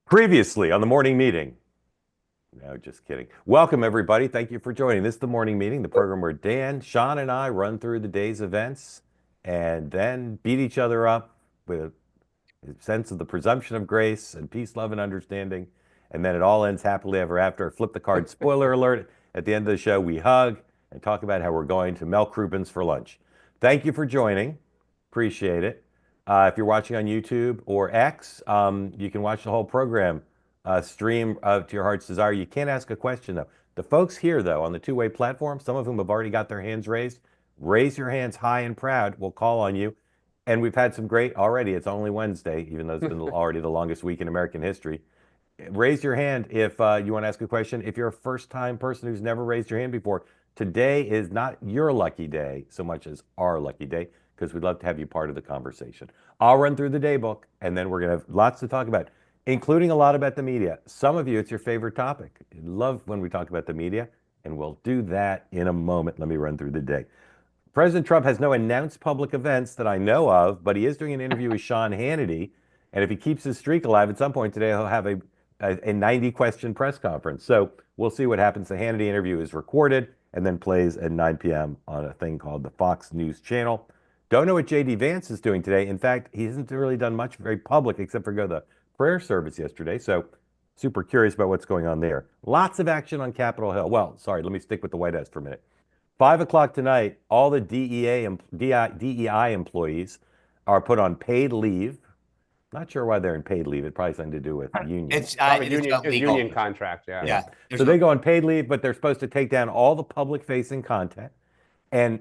Previously on the morning meeting. No, just kidding. Welcome, everybody. Thank you for joining. This is the morning meeting, the program where Dan, Sean, and I run through the day's events and then beat each other up with a sense of the presumption of grace and peace, love, and understanding. And then it all ends happily ever after. Flip the card, spoiler alert. At the end of the show, we hug and talk about how we're going to Mel Krupin's for lunch. Thank you for joining. Appreciate it. If you're watching on YouTube or X, you can watch the whole program stream to your heart's desire. You can't ask a question, though. The folks here, though, on the two-way platform, some of whom have already got their hands raised, raise your hands high and proud. We'll call on you. And we've had some great already. It's only Wednesday, even though it's been already the longest week in American history. Raise your hand if you want to ask a question. If you're a first-time person who's never raised your hand before, today is not your lucky day so much as our lucky day, because we'd love to have you part of the conversation. I'll run through the day book, and then we're going to have lots to talk about, including a lot about the media. Some of you, it's your favorite topic. You love when we talk about the media, and we'll do that in a moment. Let me run through the day. President Trump has no announced public events that I know of, but he is doing an interview with Sean Hannity. And if he keeps his streak alive, at some point today, he'll have a 90-question press conference. So we'll see what happens. The Hannity interview is recorded and then plays at 9 p.m. on a thing called the Fox News Channel. Don't know what J.D. Vance is doing today. In fact, he hasn't really done much very public except for go to the prayer service yesterday. So super curious about what's going on there. Lots of action on Capitol Hill. Well, sorry, let me stick with the White House for a minute. 5 o'clock tonight, all the DEI employees are put on paid leave. Not sure why they're in paid leave. It probably has something to do with unions. It's union contract, yeah. Yeah. So they go on paid leave, but they're supposed to take down all the public-facing content. And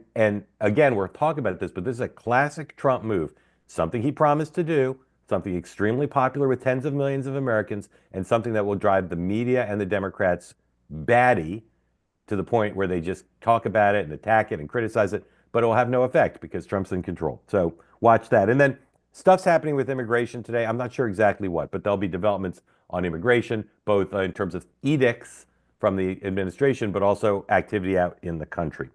again, we're talking about this, but this is a classic Trump move. Something he promised to do, something extremely popular with tens of millions of Americans, and something that will drive the media and the Democrats batty to the point where they just talk about it and attack it and criticize it, but it will have no effect because Trump's in control. So watch that. And then stuff's happening with immigration today. I'm not sure exactly what, but there'll be developments on immigration, both in terms of edicts from the administration, but also activity out in the country.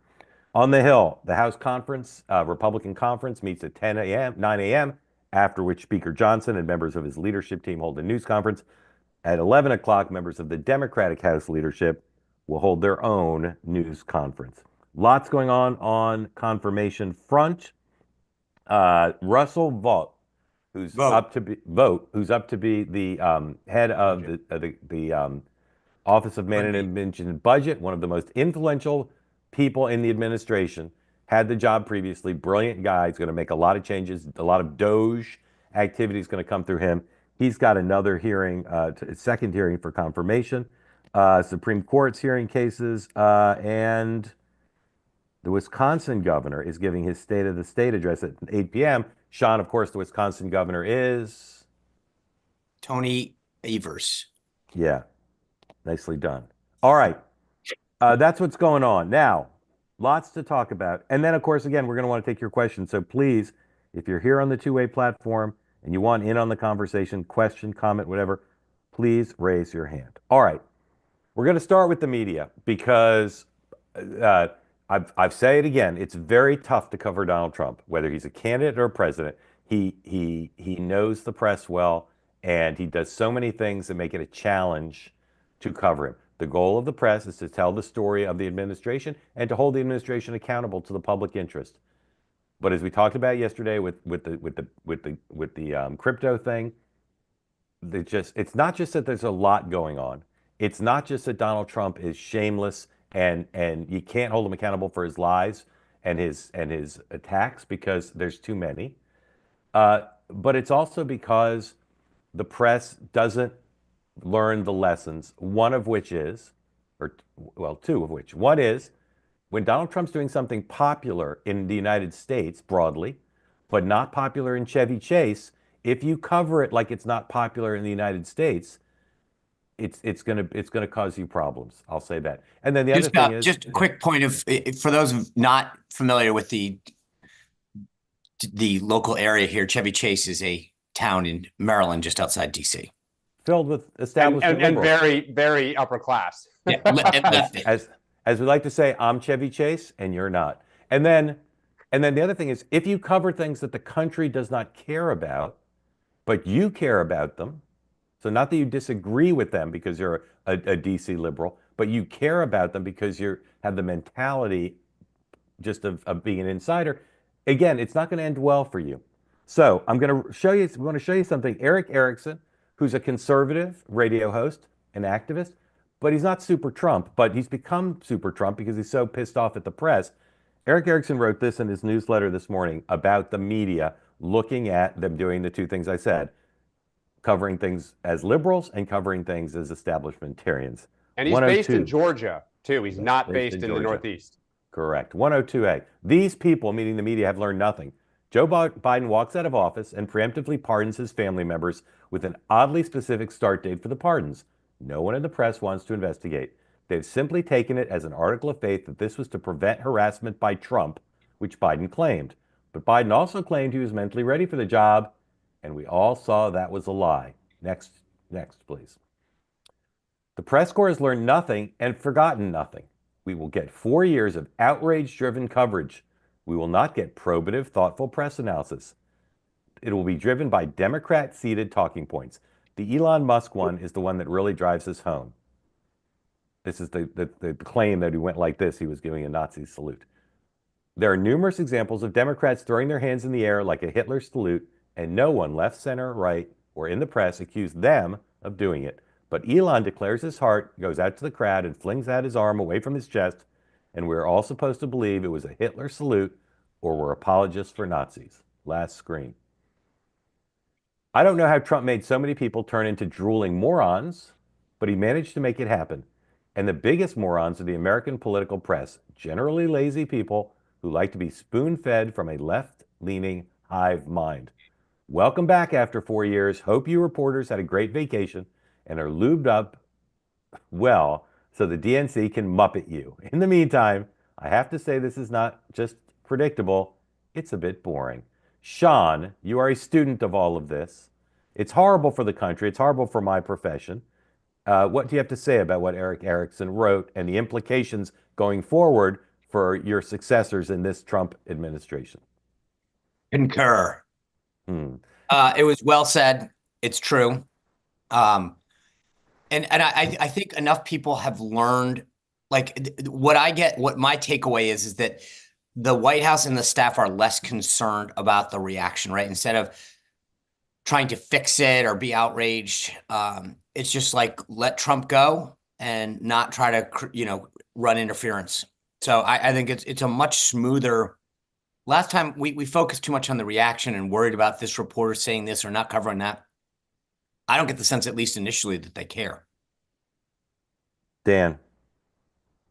On the Hill, the House conference, Republican conference, meets at 9 a.m., after which Speaker Johnson and members of his leadership team hold a news conference. At 11 o'clock, members of the Democratic House leadership will hold their own news conference. Lots going on confirmation front. Russell Vought, who's up to be the head of the Office of Management and Budget, one of the most influential people in the administration, had the job previously. Brilliant guy. He's going to make a lot of changes. A lot of Doge activity is going to come through him. He's got another hearing, second hearing for confirmation. Supreme Court's hearing cases, and the Wisconsin governor is giving his State of the State address at 8 p.m. Sean, of course, the Wisconsin governor is? Tony Evers. Yeah, nicely done. All right, that's what's going on. Now, lots to talk about. And then, of course, again, we're going to want to take your questions. So please, if you're here on the two-way platform and you want in on the conversation, question, comment, whatever, please raise your hand. All right. We're going to start with the media because I've said it again. It's very tough to cover Donald Trump, whether he's a candidate or a president. He knows the press well, and he does so many things that make it a challenge to cover him. The goal of the press is to tell the story of the administration and to hold the administration accountable to the public interest. But as we talked about yesterday with the crypto thing, it's not just that there's a lot going on. It's not just that Donald Trump is shameless and you can't hold him accountable for his lies and his attacks because there's too many. But it's also because the press doesn't learn the lessons, one of which is, two of which. One is when Donald Trump's doing something popular in the United States broadly, but not popular in Chevy Chase, if you cover it like it's not popular in the United States, it's gonna cause you problems. I'll say that. And then the other thing is just a quick point of for those not familiar with the local area here. Chevy Chase is a town in Maryland, just outside D.C., filled with established and very, very upper class. Yeah, as we like to say, I'm Chevy Chase and you're not. And then the other thing is, if you cover things that the country does not care about, but you care about them, So not that you disagree with them because you're a DC liberal, but you care about them because you have the mentality just of being an insider. Again, it's not going to end well for you. So I'm going to show you. I want to show you something. Eric Erickson, who's a conservative radio host, an activist, but he's not super Trump. But he's become super Trump because he's so pissed off at the press. Eric Erickson wrote this in his newsletter this morning about the media looking at them doing the two things I said, covering things as liberals and covering things as establishmentarians. And he's based in 102. Georgia, too. He's not Based based in in the Georgia. Northeast. Correct. 102A. These people, meaning the media, have learned nothing. Joe Biden walks out of office and preemptively pardons his family members with an oddly specific start date for the pardons. No one in the press wants to investigate. They've simply taken it as an article of faith that this was to prevent harassment by Trump, which Biden claimed. But Biden also claimed he was mentally ready for the job, and we all saw that was a lie. Next, please. The press corps has learned nothing and forgotten nothing. We will get 4 years of outrage-driven coverage. We will not get probative, thoughtful press analysis. It will be driven by Democrat-seeded talking points. The Elon Musk one is the one that really drives us home. This is the claim that he went like this. He was giving a Nazi salute. There are numerous examples of Democrats throwing their hands in the air like a Hitler salute, and no one, left, center, right, or in the press, accused them of doing it. But Elon declares his heart, goes out to the crowd, and flings out his arm away from his chest, and we're all supposed to believe it was a Hitler salute or we're apologists for Nazis. Last screen. I don't know how Trump made so many people turn into drooling morons, but he managed to make it happen. And the biggest morons are the American political press, generally lazy people who like to be spoon-fed from a left-leaning hive mind. Welcome back after 4 years. Hope you reporters had a great vacation and are lubed up well so the DNC can muppet you. In the meantime, I have to say this is not just predictable, it's a bit boring. Sean, you are a student of all of this. It's horrible for the country. It's horrible for my profession. What do you have to say about what Eric Erickson wrote and the implications going forward for your successors in this Trump administration? Concur. It was well said. It's true. And I think enough people have learned, like what my takeaway is that the White House and the staff are less concerned about the reaction, right? Instead of trying to fix it or be outraged, it's just like, let Trump go and not try to, run interference. So I think it's a much smoother. Last time we focused too much on the reaction and worried about this reporter saying this or not covering that. I don't get the sense, at least initially, that they care. Dan.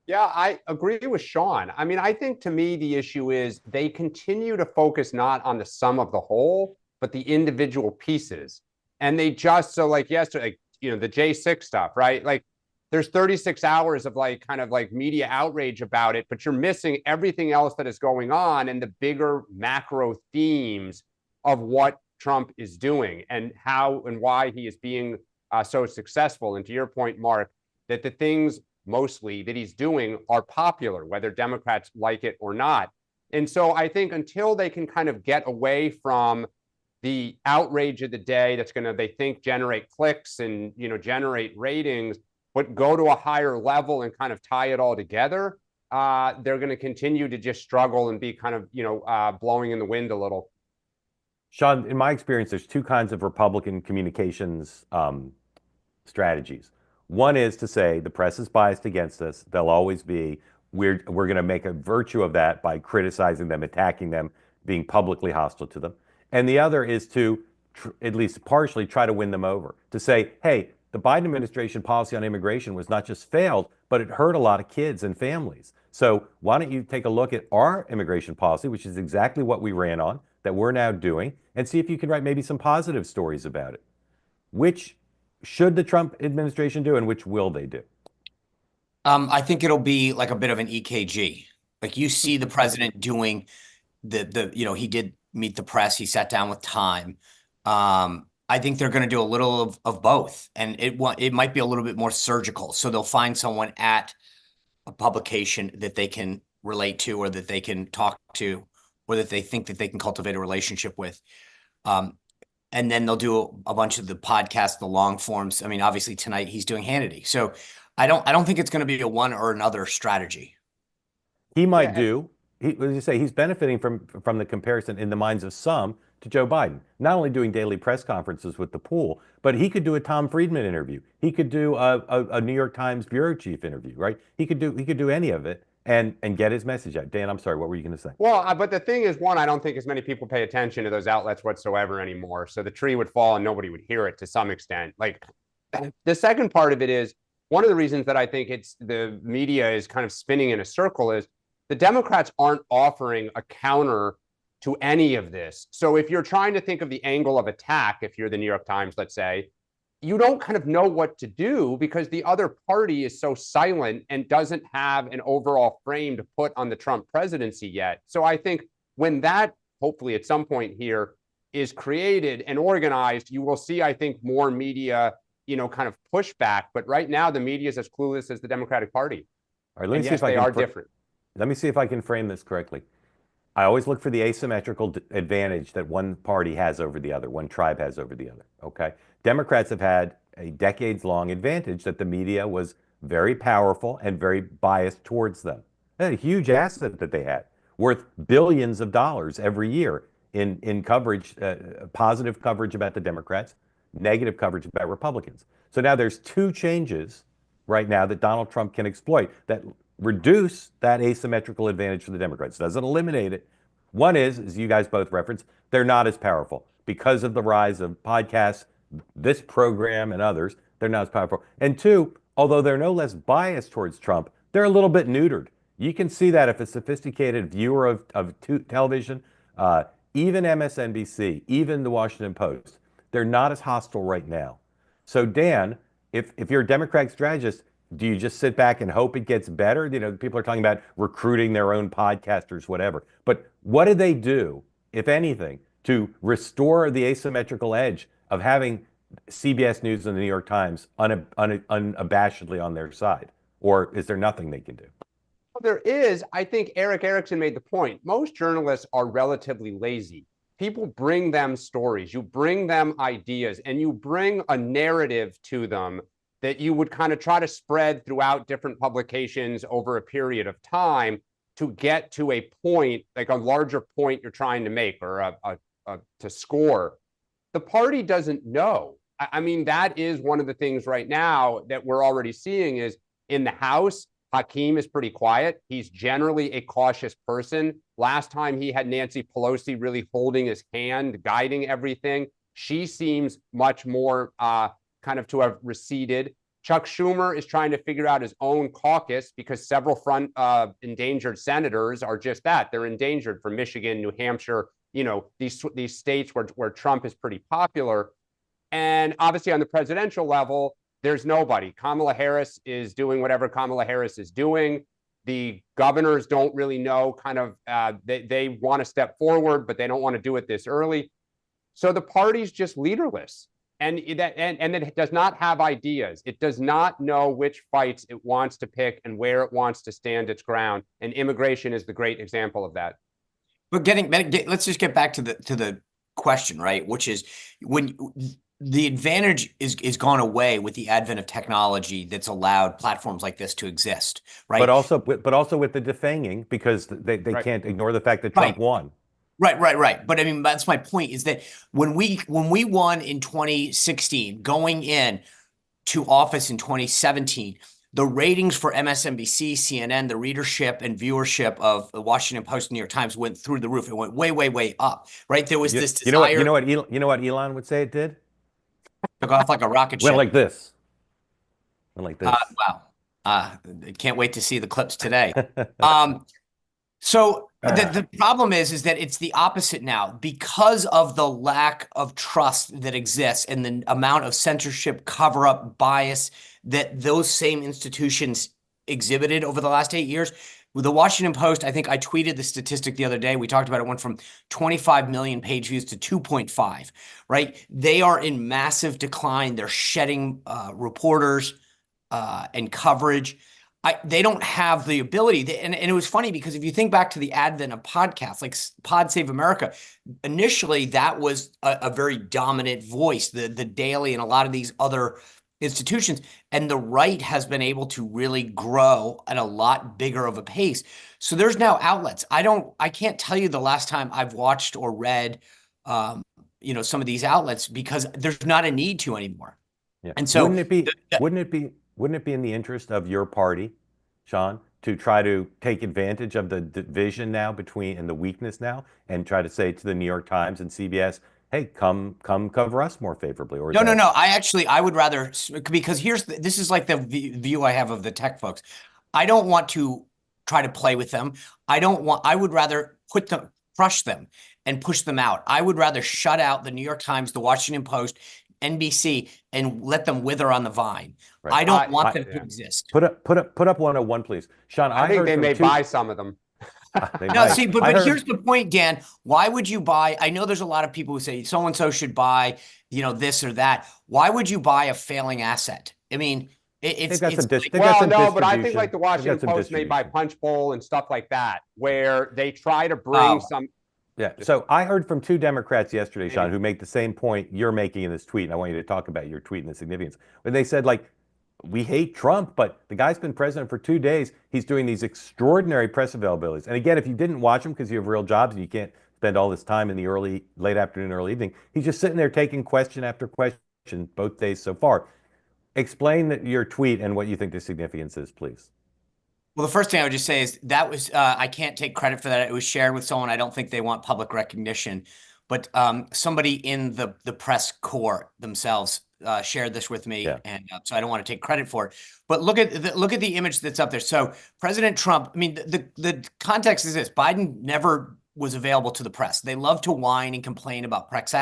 Yeah, I agree with Sean. I mean, I think to me, the issue is they continue to focus not on the sum of the whole, but the individual pieces. And they just, so like yesterday, the J6 stuff, right? Like there's 36 hours of kind of media outrage about it, but you're missing everything else that is going on and the bigger macro themes of what Trump is doing and how and why he is being so successful. And to your point, Mark, that the things mostly that he's doing are popular, whether Democrats like it or not. And so I think until they can kind of get away from the outrage of the day that's going to, they think, generate clicks and, generate ratings, but go to a higher level and kind of tie it all together, they're going to continue to just struggle and be kind of, blowing in the wind a little. Sean, in my experience, there's two kinds of Republican communications strategies. One is to say the press is biased against us. They'll always be. We're going to make a virtue of that by criticizing them, attacking them, being publicly hostile to them. And the other is to, at least partially, try to win them over. To say, hey, the Biden administration policy on immigration was not just failed, but it hurt a lot of kids and families. So why don't you take a look at our immigration policy, which is exactly what we ran on, that we're now doing, and see if you can write maybe some positive stories about it. Which should the Trump administration do and which will they do? I think it'll be like a bit of an EKG. Like you see the president doing he did meet the press. He sat down with Time. I think they're going to do a little of both, and it might be a little bit more surgical. So they'll find someone at a publication that they can relate to, or that they can talk to, or that they think that they can cultivate a relationship with. and then they'll do a bunch of the podcasts, the long forms. I mean, obviously tonight he's doing Hannity. So I don't think it's going to be a one or another strategy. He might do. As you say, he's benefiting from the comparison in the minds of some to Joe Biden. Not only doing daily press conferences with the pool, but he could do a Tom Friedman interview. He could do a New York Times bureau chief interview, right? He could do any of it and get his message out. Dan, I'm sorry, what were you going to say? Well, but the thing is, one, I don't think as many people pay attention to those outlets whatsoever anymore. So the tree would fall and nobody would hear it to some extent. Like, the second part of it is, one of the reasons that I think the media is kind of spinning in a circle is the Democrats aren't offering a counter to any of this. So if you're trying to think of the angle of attack, if you're the New York Times, let's say, you don't kind of know what to do because the other party is so silent and doesn't have an overall frame to put on the Trump presidency yet. So I think when that, hopefully at some point here, is created and organized, you will see, I think, more media, kind of pushback. But right now, the media is as clueless as the Democratic Party. All right, let me see if they are different. Let me see if I can frame this correctly. I always look for the asymmetrical advantage that one party has over the other, one tribe has over the other. Okay. Democrats have had a decades-long advantage that the media was very powerful and very biased towards them. A huge asset that they had, worth billions of dollars every year in coverage, positive coverage about the Democrats, negative coverage about Republicans. So now there's two changes right now that Donald Trump can exploit that reduce that asymmetrical advantage for the Democrats. Doesn't eliminate it. One is, as you guys both referenced, they're not as powerful because of the rise of podcasts, this program and others. They're not as powerful. And two, although they're no less biased towards Trump, they're a little bit neutered. You can see that if a sophisticated viewer of television, even MSNBC, even the Washington Post, they're not as hostile right now. So Dan, if you're a Democratic strategist, do you just sit back and hope it gets better? People are talking about recruiting their own podcasters, whatever. But what do they do, if anything, to restore the asymmetrical edge of having CBS News and the New York Times unabashedly on their side? Or is there nothing they can do? Well, there is. I think Eric Erickson made the point. Most journalists are relatively lazy. People bring them stories, you bring them ideas, and you bring a narrative to them that you would kind of try to spread throughout different publications over a period of time to get to a point, like a larger point you're trying to make or to score. The party doesn't know. I mean, that is one of the things right now that we're already seeing is in the House, Hakeem is pretty quiet. He's generally a cautious person. Last time he had Nancy Pelosi really holding his hand, guiding everything. She seems much more kind of to have receded. Chuck Schumer is trying to figure out his own caucus because several front endangered senators are just that. They're endangered from Michigan, New Hampshire, these states where Trump is pretty popular. And obviously on the presidential level, there's nobody. Kamala Harris is doing whatever Kamala Harris is doing. The governors don't really know they want to step forward, but they don't want to do it this early. So the party's just leaderless. And it does not have ideas. It does not know which fights it wants to pick and where it wants to stand its ground. And immigration is the great example of that. But let's just get back to the question, right? Which is when the advantage is gone away with the advent of technology that's allowed platforms like this to exist, right? But also with the defanging, because they right. can't ignore the fact that Trump won. Right. But I mean, that's my point is that when we won in 2016, going in to office in 2017, the ratings for MSNBC, CNN, the readership and viewership of the Washington Post and New York Times went through the roof. It went way, way, way up, right? There was this desire. You know what Elon would say it did? Took off like a rocket ship. Went like this. Wow. Can't wait to see the clips today. So the problem is that it's the opposite now because of the lack of trust that exists and the amount of censorship, cover-up, bias that those same institutions exhibited over the last 8 years. With the Washington Post, I think I tweeted the statistic the other day. We talked about it, went from 25 million page views to 2.5, right? They are in massive decline. They're shedding reporters and coverage. they don't have the ability. And it was funny because if you think back to the advent of podcasts, like Pod Save America, initially that was a very dominant voice, the Daily and a lot of these other institutions. And the right has been able to really grow at a lot bigger of a pace. So there's now outlets. I can't tell you the last time I've watched or read, some of these outlets because there's not a need to anymore. Yeah. And so wouldn't it be in the interest of your party, Sean, to try to take advantage of the division now and the weakness now and try to say to the New York Times and CBS, hey, come cover us more favorably? Or no. I would rather, because this is like the view I have of the tech folks. I don't want to try to play with them. I would rather crush them and push them out. I would rather shut out the New York Times, the Washington Post, NBC, and let them wither on the vine. Right. I don't want them to exist. Put up 101, please. Sean, I think they may buy some of them. No, see, but here's the point, Dan. Why would you buy? I know there's a lot of people who say so-and-so should buy, this or that. Why would you buy a failing asset? I mean, but I think like the Washington Post may buy Punchbowl and stuff like that, where they try to bring some. Yeah. So I heard from 2 Democrats yesterday, Sean, who make the same point you're making in this tweet. And I want you to talk about your tweet and the significance. But they said, like, we hate Trump, but the guy's been president for 2 days. He's doing these extraordinary press availabilities. And again, if you didn't watch him because you have real jobs and you can't spend all this time in the late afternoon, early evening, he's just sitting there taking question after question both days so far. Explain your tweet and what you think the significance is, please. Well, the first thing I would just say is that was I can't take credit for that. It was shared with someone. I don't think they want public recognition, but somebody in the press corps themselves shared this with me, and so I don't want to take credit for it. But look at the image that's up there. So President Trump. I mean, the context is this: Biden never was available to the press. They love to whine and complain about press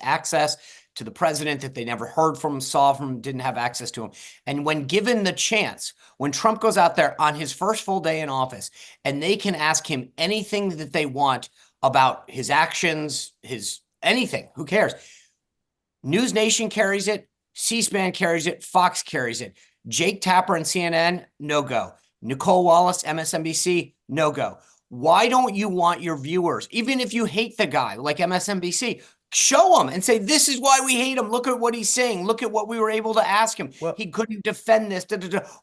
access to the president, that they never heard from him, saw from him, didn't have access to him. And when given the chance, when Trump goes out there on his first full day in office and they can ask him anything that they want about his actions, his anything, who cares? News Nation carries it, C-SPAN carries it, Fox carries it. Jake Tapper and CNN, no go. Nicole Wallace, MSNBC, no go. Why don't you want your viewers, even if you hate the guy like MSNBC, show him and say, this is why we hate him. Look at what he's saying. Look at what we were able to ask him. Well, he couldn't defend this.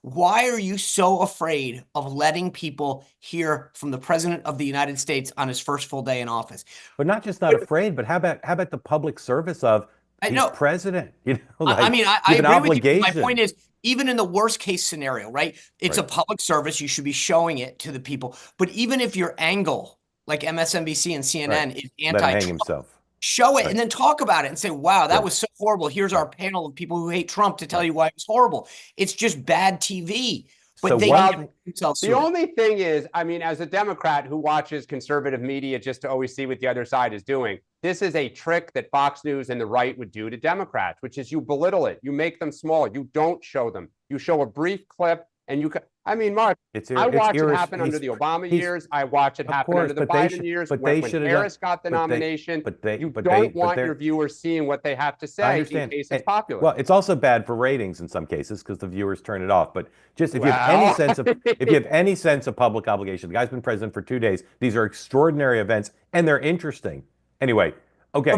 Why are you so afraid of letting people hear from the president of the United States on his first full day in office? But not just not afraid, but how about the public service of he's president? I mean, I agree with you. My point is, even in the worst case scenario, right? It's a public service. You should be showing it to the people. But even if your angle, like MSNBC and CNN, is anti-Trump, show it and then talk about it and say, wow, that was so horrible. Here's our panel of people who hate Trump to tell you why it was horrible. It's just bad TV. But the only thing is, I mean, as a Democrat who watches conservative media just to always see what the other side is doing, this is a trick that Fox News and the right would do to Democrats, which is you belittle it. You make them small. You don't show them. You show a brief clip and you can. I mean, Mark, I watched it happen under the Obama years. I watch it happen under the Biden years. When Harris got the nomination, you don't want your viewers seeing what they have to say in case it's popular. Well, it's also bad for ratings in some cases because the viewers turn it off. But just if you have any sense of public obligation, the guy's been president for 2 days. These are extraordinary events and they're interesting. Anyway. Okay.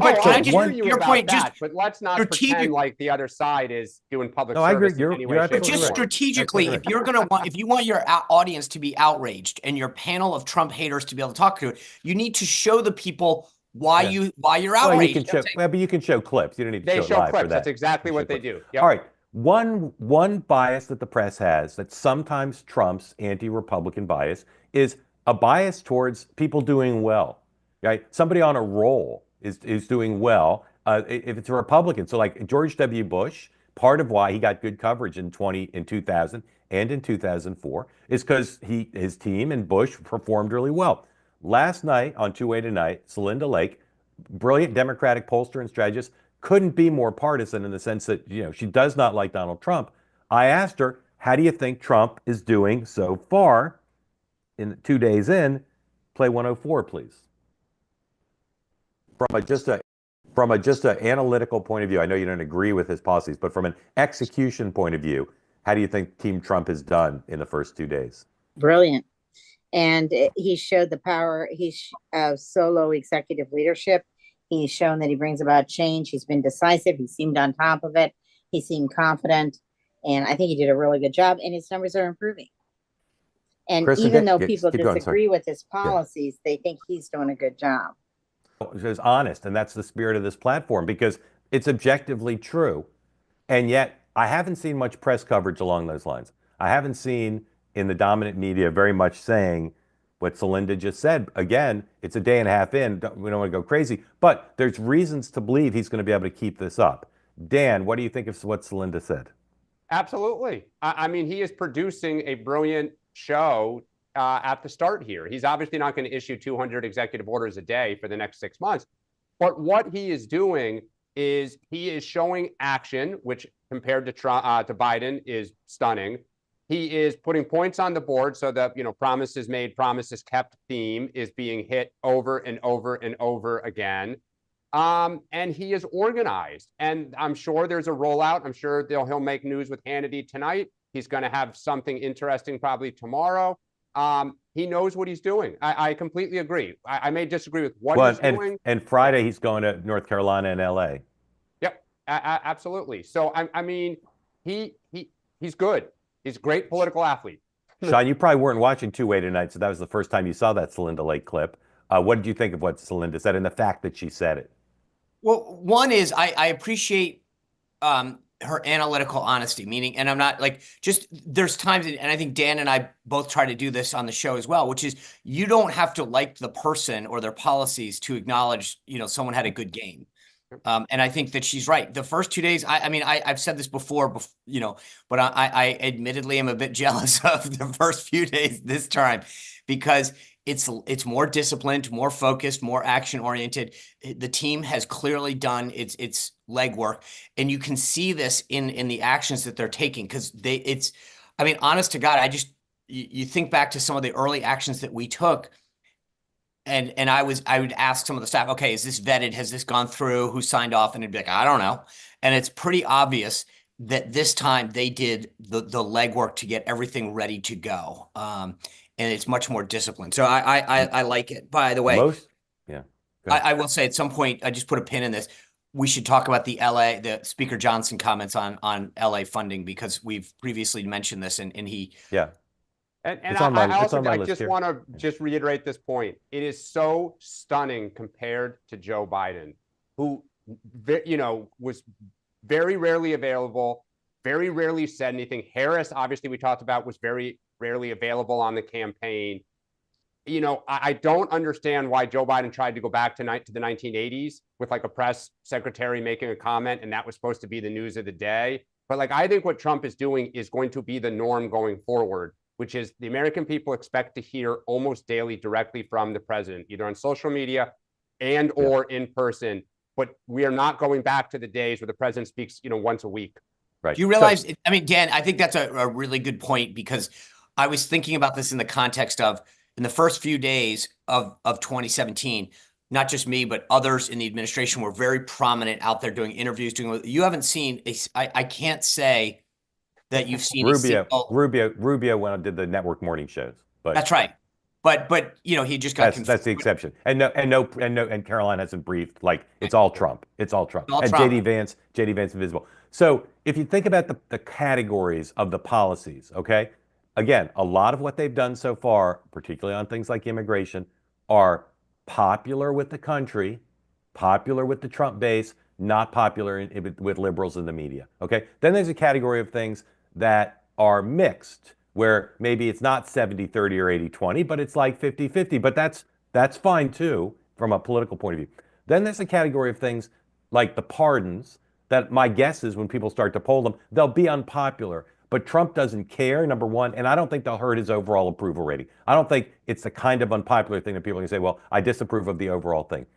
Your point, but let's not pretend like the other side is doing public service. I agree. But just strategically, if you want your audience to be outraged and your panel of Trump haters to be able to talk to it, you need to show the people why you're outraged. But you can show clips. You don't need to show live clips. For that. That's exactly what they do. Yep. All right. One bias that the press has that sometimes trumps anti-Republican bias is a bias towards people doing well. Right? Somebody on a roll is doing well if it's a Republican. So like George W. Bush, part of why he got good coverage in 2000 and in 2004 is because his team and Bush performed really well. Last night on Two Way Tonight, Celinda Lake, brilliant Democratic pollster and strategist, couldn't be more partisan in the sense that she does not like Donald Trump. I asked her, how do you think Trump is doing so far in 2 days in? Play 104, please. From a just an analytical point of view, I know you don't agree with his policies, but from an execution point of view, How do you think Team Trump has done in the first 2 days? Brilliant. And he showed the power of solo executive leadership. He's shown that he brings about change. He's been decisive. He seemed on top of it. He seemed confident. And I think he did a really good job. And his numbers are improving. And Chris, even though keep people going, disagree with his policies, they think he's doing a good job. Is honest, and that's the spirit of this platform, because it's objectively true. And yet I haven't seen much press coverage along those lines. I haven't seen in the dominant media very much saying what Celinda just said. Again, it's a day and a half in. We don't want to go crazy, but there's reasons to believe he's going to be able to keep this up. Dan, what do you think of what Celinda said? Absolutely. I mean, he is producing a brilliant show at the start here. He's obviously not going to issue 200 executive orders a day for the next 6 months. But what he is doing is he is showing action, which compared to Trump, to Biden is stunning. He is putting points on the board so that, promises made, promises kept theme is being hit over and over and over again. And he is organized. And I'm sure there's a rollout. I'm sure he'll make news with Hannity tonight. He's going to have something interesting probably tomorrow. He knows what he's doing. I completely agree. I may disagree with what he's doing. And Friday he's going to North Carolina and LA. Yep, absolutely. So I mean, he's good. He's a great political athlete. Sean, you probably weren't watching two-way tonight, so that was the first time you saw that Celinda Lake clip. What did you think of what Celinda said and the fact that she said it? Well, one is I appreciate her analytical honesty, meaning, and I'm not like, just there's times, and I think Dan and I both try to do this on the show as well, which is you don't have to like the person or their policies to acknowledge, someone had a good game. And I think that she's right. The first 2 days, I mean, I've said this before, but I admittedly am a bit jealous of the first few days this time because it's more disciplined, more focused, more action oriented. The team has clearly done its legwork, and you can see this in the actions that they're taking because I mean, honest to God, you think back to some of the early actions that we took. And I would ask some of the staff, okay, is this vetted? Has this gone through? Who signed off? And it'd be like, I don't know. And it's pretty obvious that this time they did the legwork to get everything ready to go. And it's much more disciplined. So I like it. By the way, I will say at some point, I just put a pin in this. We should talk about the Speaker Johnson comments on LA funding because we've previously mentioned this and he. Yeah. And I just want to just reiterate this point. It is so stunning compared to Joe Biden, who, was very rarely available, very rarely said anything. Harris, obviously, we talked about, was very rarely available on the campaign. I don't understand why Joe Biden tried to go back to the 1980s with like a press secretary making a comment, and that was supposed to be the news of the day. But I think what Trump is doing is going to be the norm going forward, which is the American people expect to hear almost daily directly from the president, either on social media or in person. But we are not going back to the days where the president speaks, once a week. Right. Do you realize, I mean, Dan, I think that's a really good point because I was thinking about this in the context of in the first few days of 2017, not just me, but others in the administration were very prominent out there doing interviews. You haven't seen, I can't say that you've seen Rubio went and did the network morning shows. But that's right. But he just got confused. That's the exception. And Caroline hasn't briefed. Like it's all Trump. It's all Trump. And JD Vance invisible. So if you think about the categories of the policies, okay, again, a lot of what they've done so far, particularly on things like immigration, are popular with the country, popular with the Trump base, not popular with liberals in the media. Okay. Then there's a category of things that are mixed, where maybe it's not 70-30 or 80-20, but it's like 50-50. But that's fine too, from a political point of view. Then there's a category of things like the pardons that my guess is when people start to poll them, they'll be unpopular. But Trump doesn't care, number one, and I don't think they'll hurt his overall approval rating. I don't think it's the kind of unpopular thing that people can say, well, I disapprove of the overall thing.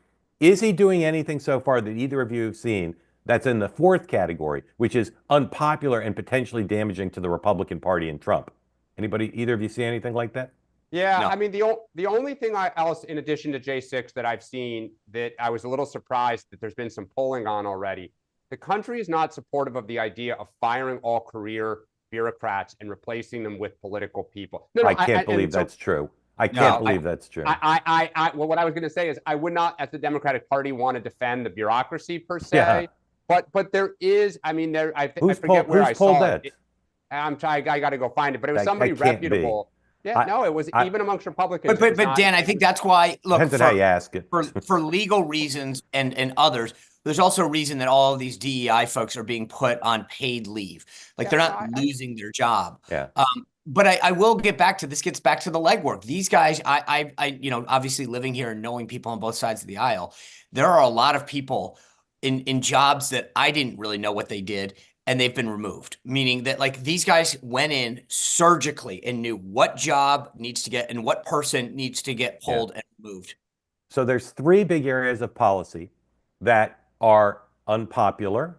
Is he doing anything so far that either of you have seen that's in the fourth category, which is unpopular and potentially damaging to the Republican Party and Trump? Either of you see anything like that? Yeah, no. I mean, the only thing else, in addition to J6, that I've seen that I was a little surprised that there's been some polling on already, the country is not supportive of the idea of firing all career bureaucrats and replacing them with political people. I can't believe that's true. I can't believe that's true. Well, what I was going to say is I would not, as the Democratic Party, want to defend the bureaucracy per se. Yeah. But there is, I mean, I Who's forget where I pulled saw that? it. I'm trying, I got to go find it, but it was That somebody can't be. reputable. Yeah, no, it was even amongst Republicans. But Dan, I think that's why, look, Depends on how you ask it. for legal reasons and others, there's also a reason that all of these DEI folks are being put on paid leave. Like they're not losing their job. Yeah. But I will get back to this, gets back to the legwork. These guys, you know, obviously living here and knowing people on both sides of the aisle, there are a lot of people in jobs that I didn't really know what they did, and they've been removed. Meaning that like these guys went in surgically and knew what job needs to get and what person needs to get pulled and removed. So there's three big areas of policy that are unpopular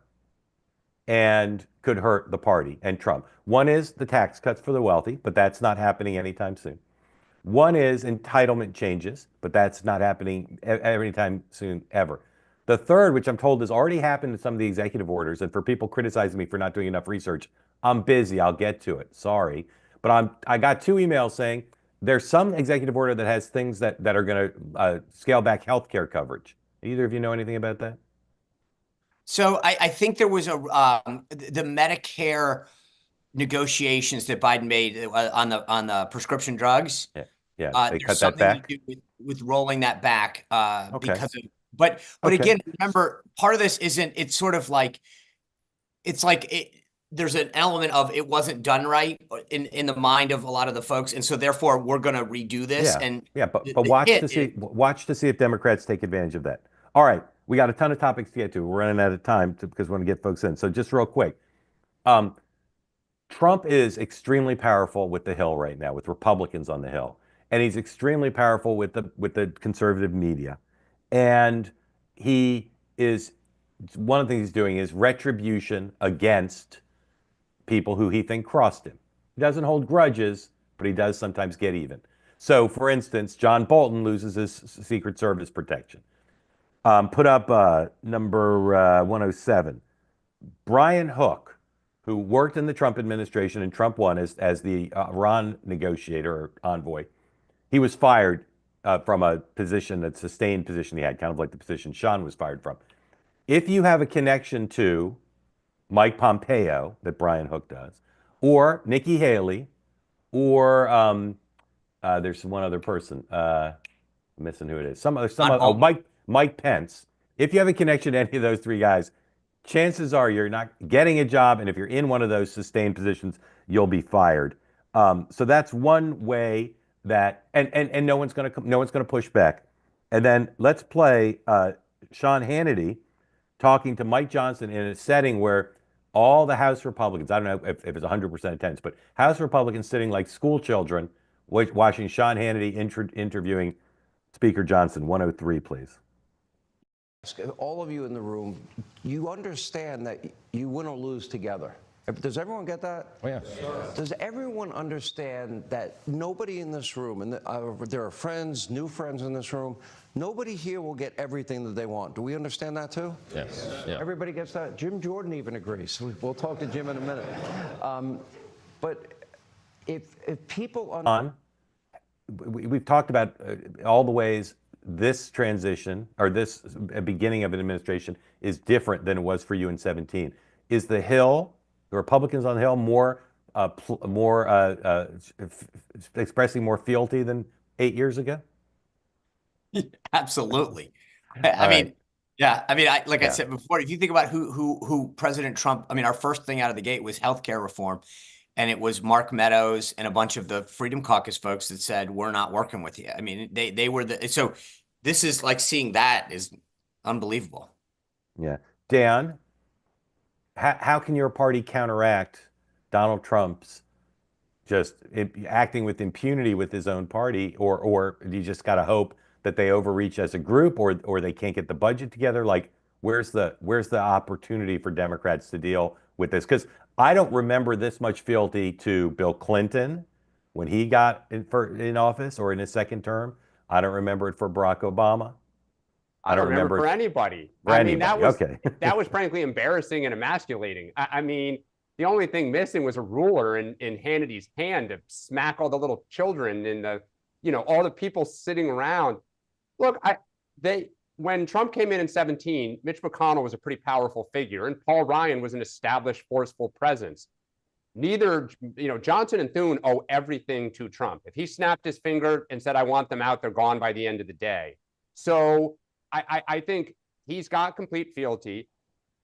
and could hurt the party and Trump. One is the tax cuts for the wealthy, but that's not happening anytime soon. One is entitlement changes, but that's not happening anytime soon ever. The third, which I'm told has already happened in some of the executive orders, and for people criticizing me for not doing enough research, I'm busy, I'll get to it, sorry. But I got 2 emails saying there's some executive order that has things that are going to scale back healthcare coverage. Either of you know anything about that? So I think there was the Medicare negotiations that Biden made on the prescription drugs. Yeah, they cut that back with rolling that back because of. But Okay. again, remember, part of this isn't. It's sort of like, there's an element of it wasn't done right in the mind of a lot of the folks, and so therefore we're going to redo this. But watch to see if Democrats take advantage of that. All right, we got a ton of topics to get to. We're running out of time because we want to get folks in. So just real quick, Trump is extremely powerful with the Hill right now, with Republicans on the Hill, and he's extremely powerful with the conservative media. And he is, one of the things he's doing is retribution against people who he thinks crossed him. He doesn't hold grudges, but he does sometimes get even. So, for instance, John Bolton loses his Secret Service protection. Put up number 107. Brian Hook, who worked in the Trump administration and Trump won as the Iran negotiator or envoy, he was fired from a position, a sustained position he had, kind of like the position Sean was fired from. If you have a connection to Mike Pompeo, that Brian Hook does, or Nikki Haley, or there's one other person, I'm missing who it is. Mike Pence. If you have a connection to any of those three guys, chances are you're not getting a job, and if you're in one of those sustained positions, you'll be fired. So that's one way that, and no one's gonna push back. And then let's play Sean Hannity talking to Mike Johnson in a setting where all the House Republicans, I don't know if it's 100% attendance, but House Republicans sitting like school children watching Sean Hannity interviewing Speaker Johnson. 103, please. All of you in the room, you understand that you win or lose together. Does everyone get that? Oh, yeah. Does everyone understand that nobody in this room, and there are friends, new friends in this room, nobody here will get everything that they want. Do we understand that too? Yes. Yeah. Everybody gets that? Jim Jordan even agrees. We'll talk to Jim in a minute. But if people... We've talked about all the ways this transition, or this beginning of an administration, is different than it was for you in 2017. Is the Hill, the Republicans on the Hill, more expressing more fealty than 8 years ago? Absolutely. I mean, I said before, if you think about who President Trump, I mean, our first thing out of the gate was healthcare reform. And it was Mark Meadows and a bunch of the Freedom Caucus folks that said, we're not working with you. I mean, they were so this is like, seeing that is unbelievable. Yeah. Dan, how can your party counteract Donald Trump's just acting with impunity with his own party, or do you just got to hope that they overreach as a group, or they can't get the budget together? Like, where's the opportunity for Democrats to deal with this? Because I don't remember this much fealty to Bill Clinton when he got in office or in his second term. I don't remember it for Barack Obama. I don't remember for anybody. For I mean, anybody. that was frankly embarrassing and emasculating. I mean, the only thing missing was a ruler in Hannity's hand to smack all the little children and all the people sitting around. Look, when Trump came in 2017, Mitch McConnell was a pretty powerful figure, and Paul Ryan was an established, forceful presence. Neither, Johnson and Thune owe everything to Trump. If he snapped his finger and said, I want them out, they're gone by the end of the day. So I think he's got complete fealty.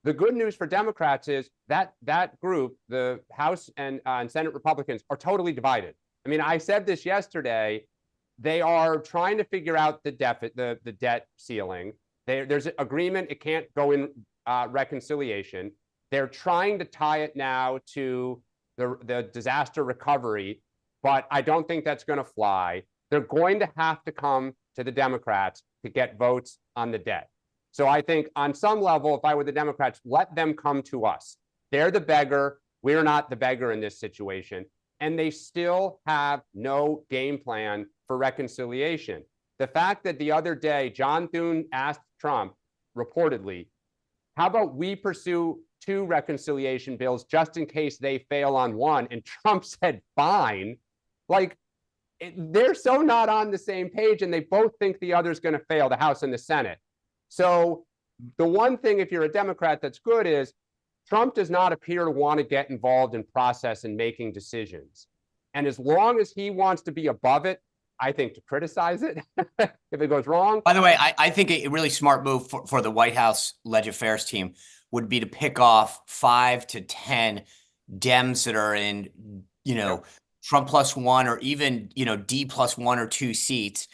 The good news for Democrats is that group, the House and Senate Republicans, are totally divided. I mean, I said this yesterday. They are trying to figure out the debt ceiling. There's an agreement. It can't go in reconciliation. They're trying to tie it now to the disaster recovery, but I don't think that's going to fly. They're going to have to come to the Democrats to get votes on the debt. So I think on some level, if I were the Democrats, let them come to us. They're the beggar. We're not the beggar in this situation. And they still have no game plan for reconciliation. The fact that the other day, John Thune asked Trump, reportedly, how about we pursue 2 reconciliation bills just in case they fail on one? And Trump said, fine. Like, they're so not on the same page, and they both think the other's going to fail, the House and the Senate. So the one thing, if you're a Democrat, that's good is Trump does not appear to want to get involved in process and making decisions. And as long as he wants to be above it, I think to criticize it if it goes wrong. By the way, I think a really smart move for the White House Leg Affairs team would be to pick off 5 to 10 Dems that are in, Trump +1 or even, D +1 or 2 seats,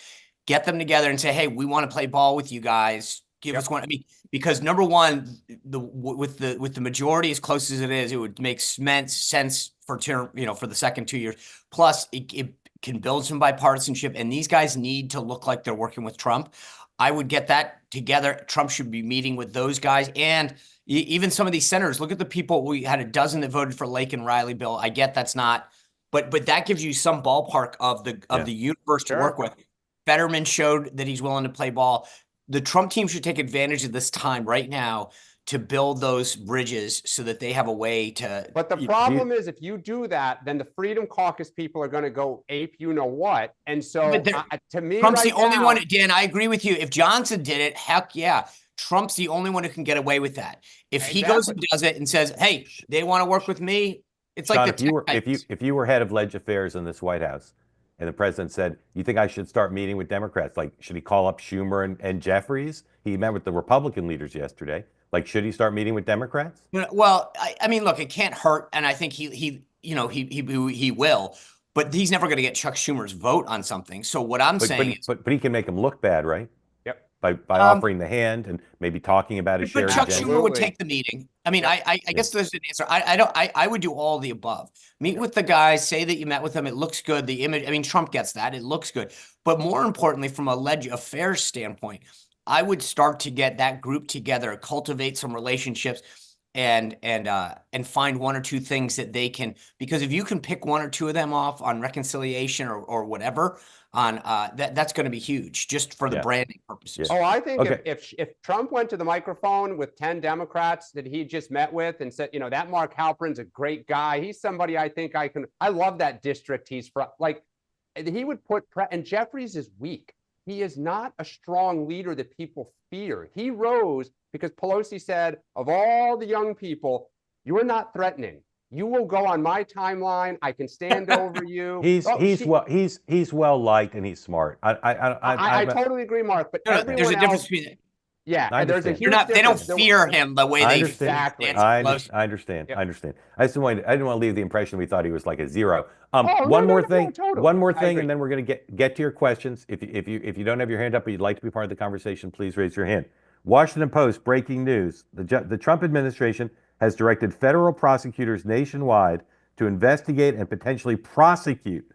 get them together and say, hey, we want to play ball with you guys. Give us one. I mean, because number one, with the majority as close as it is, it would make sense for the second 2 years. Plus, it can build some bipartisanship, and these guys need to look like they're working with Trump. I would get that together. Trump should be meeting with those guys and even some of these senators. Look at the people. We had a dozen that voted for Lake and Riley bill. I get that's not, but that gives you some ballpark of the universe to work with. Fetterman showed that he's willing to play ball. The Trump team should take advantage of this time right now to build those bridges so that they have a way to. But the problem is, if you do that, then the Freedom Caucus people are going to go ape what. And so to me, Trump's the only one. Dan, I agree with you. If Johnson did it, heck yeah. Trump's the only one who can get away with that. If he goes and does it and says, hey, they want to work with me, it's Sean, like if you were head of Leg Affairs in this White House, and the president said, you think I should start meeting with Democrats? Like, should he call up Schumer and Jeffries? He met with the Republican leaders yesterday. Like, should he start meeting with Democrats? Well, I mean, look, it can't hurt. And I think he will, but he's never going to get Chuck Schumer's vote on something. So what I'm saying is. But he can make him look bad, right? Yep. By offering the hand and maybe talking about his shared agenda. But Chuck agenda. Schumer would take the meeting. I mean, I guess there's an answer. I would do all the above. Meet with the guys, say that you met with them. It looks good. The image, I mean, Trump gets that. It looks good. But more importantly, from a Leg Affairs standpoint, I would start to get that group together, cultivate some relationships, and find 1 or 2 things that they can, because if you can pick 1 or 2 of them off on reconciliation or whatever, on that's going to be huge just for the branding purposes. Oh, I think if Trump went to the microphone with 10 Democrats that he just met with and said, that Mark Halperin's a great guy. He's somebody I think I love that district he's from. Like, he would and Jeffries is weak. He is not a strong leader that people fear. He rose because Pelosi said, of all the young people, you are not threatening. You will go on my timeline. I can stand over you. He's well liked and he's smart. I totally agree, Mark. But there's a difference between. Yeah, there's a huge they don't fear him the way they exactly. I understand. Yep. I understand. I didn't want to leave the impression we thought he was like a zero. One more thing, and then we're going to get to your questions. If you don't have your hand up but you'd like to be part of the conversation, please raise your hand. Washington Post breaking news: the Trump administration has directed federal prosecutors nationwide to investigate and potentially prosecute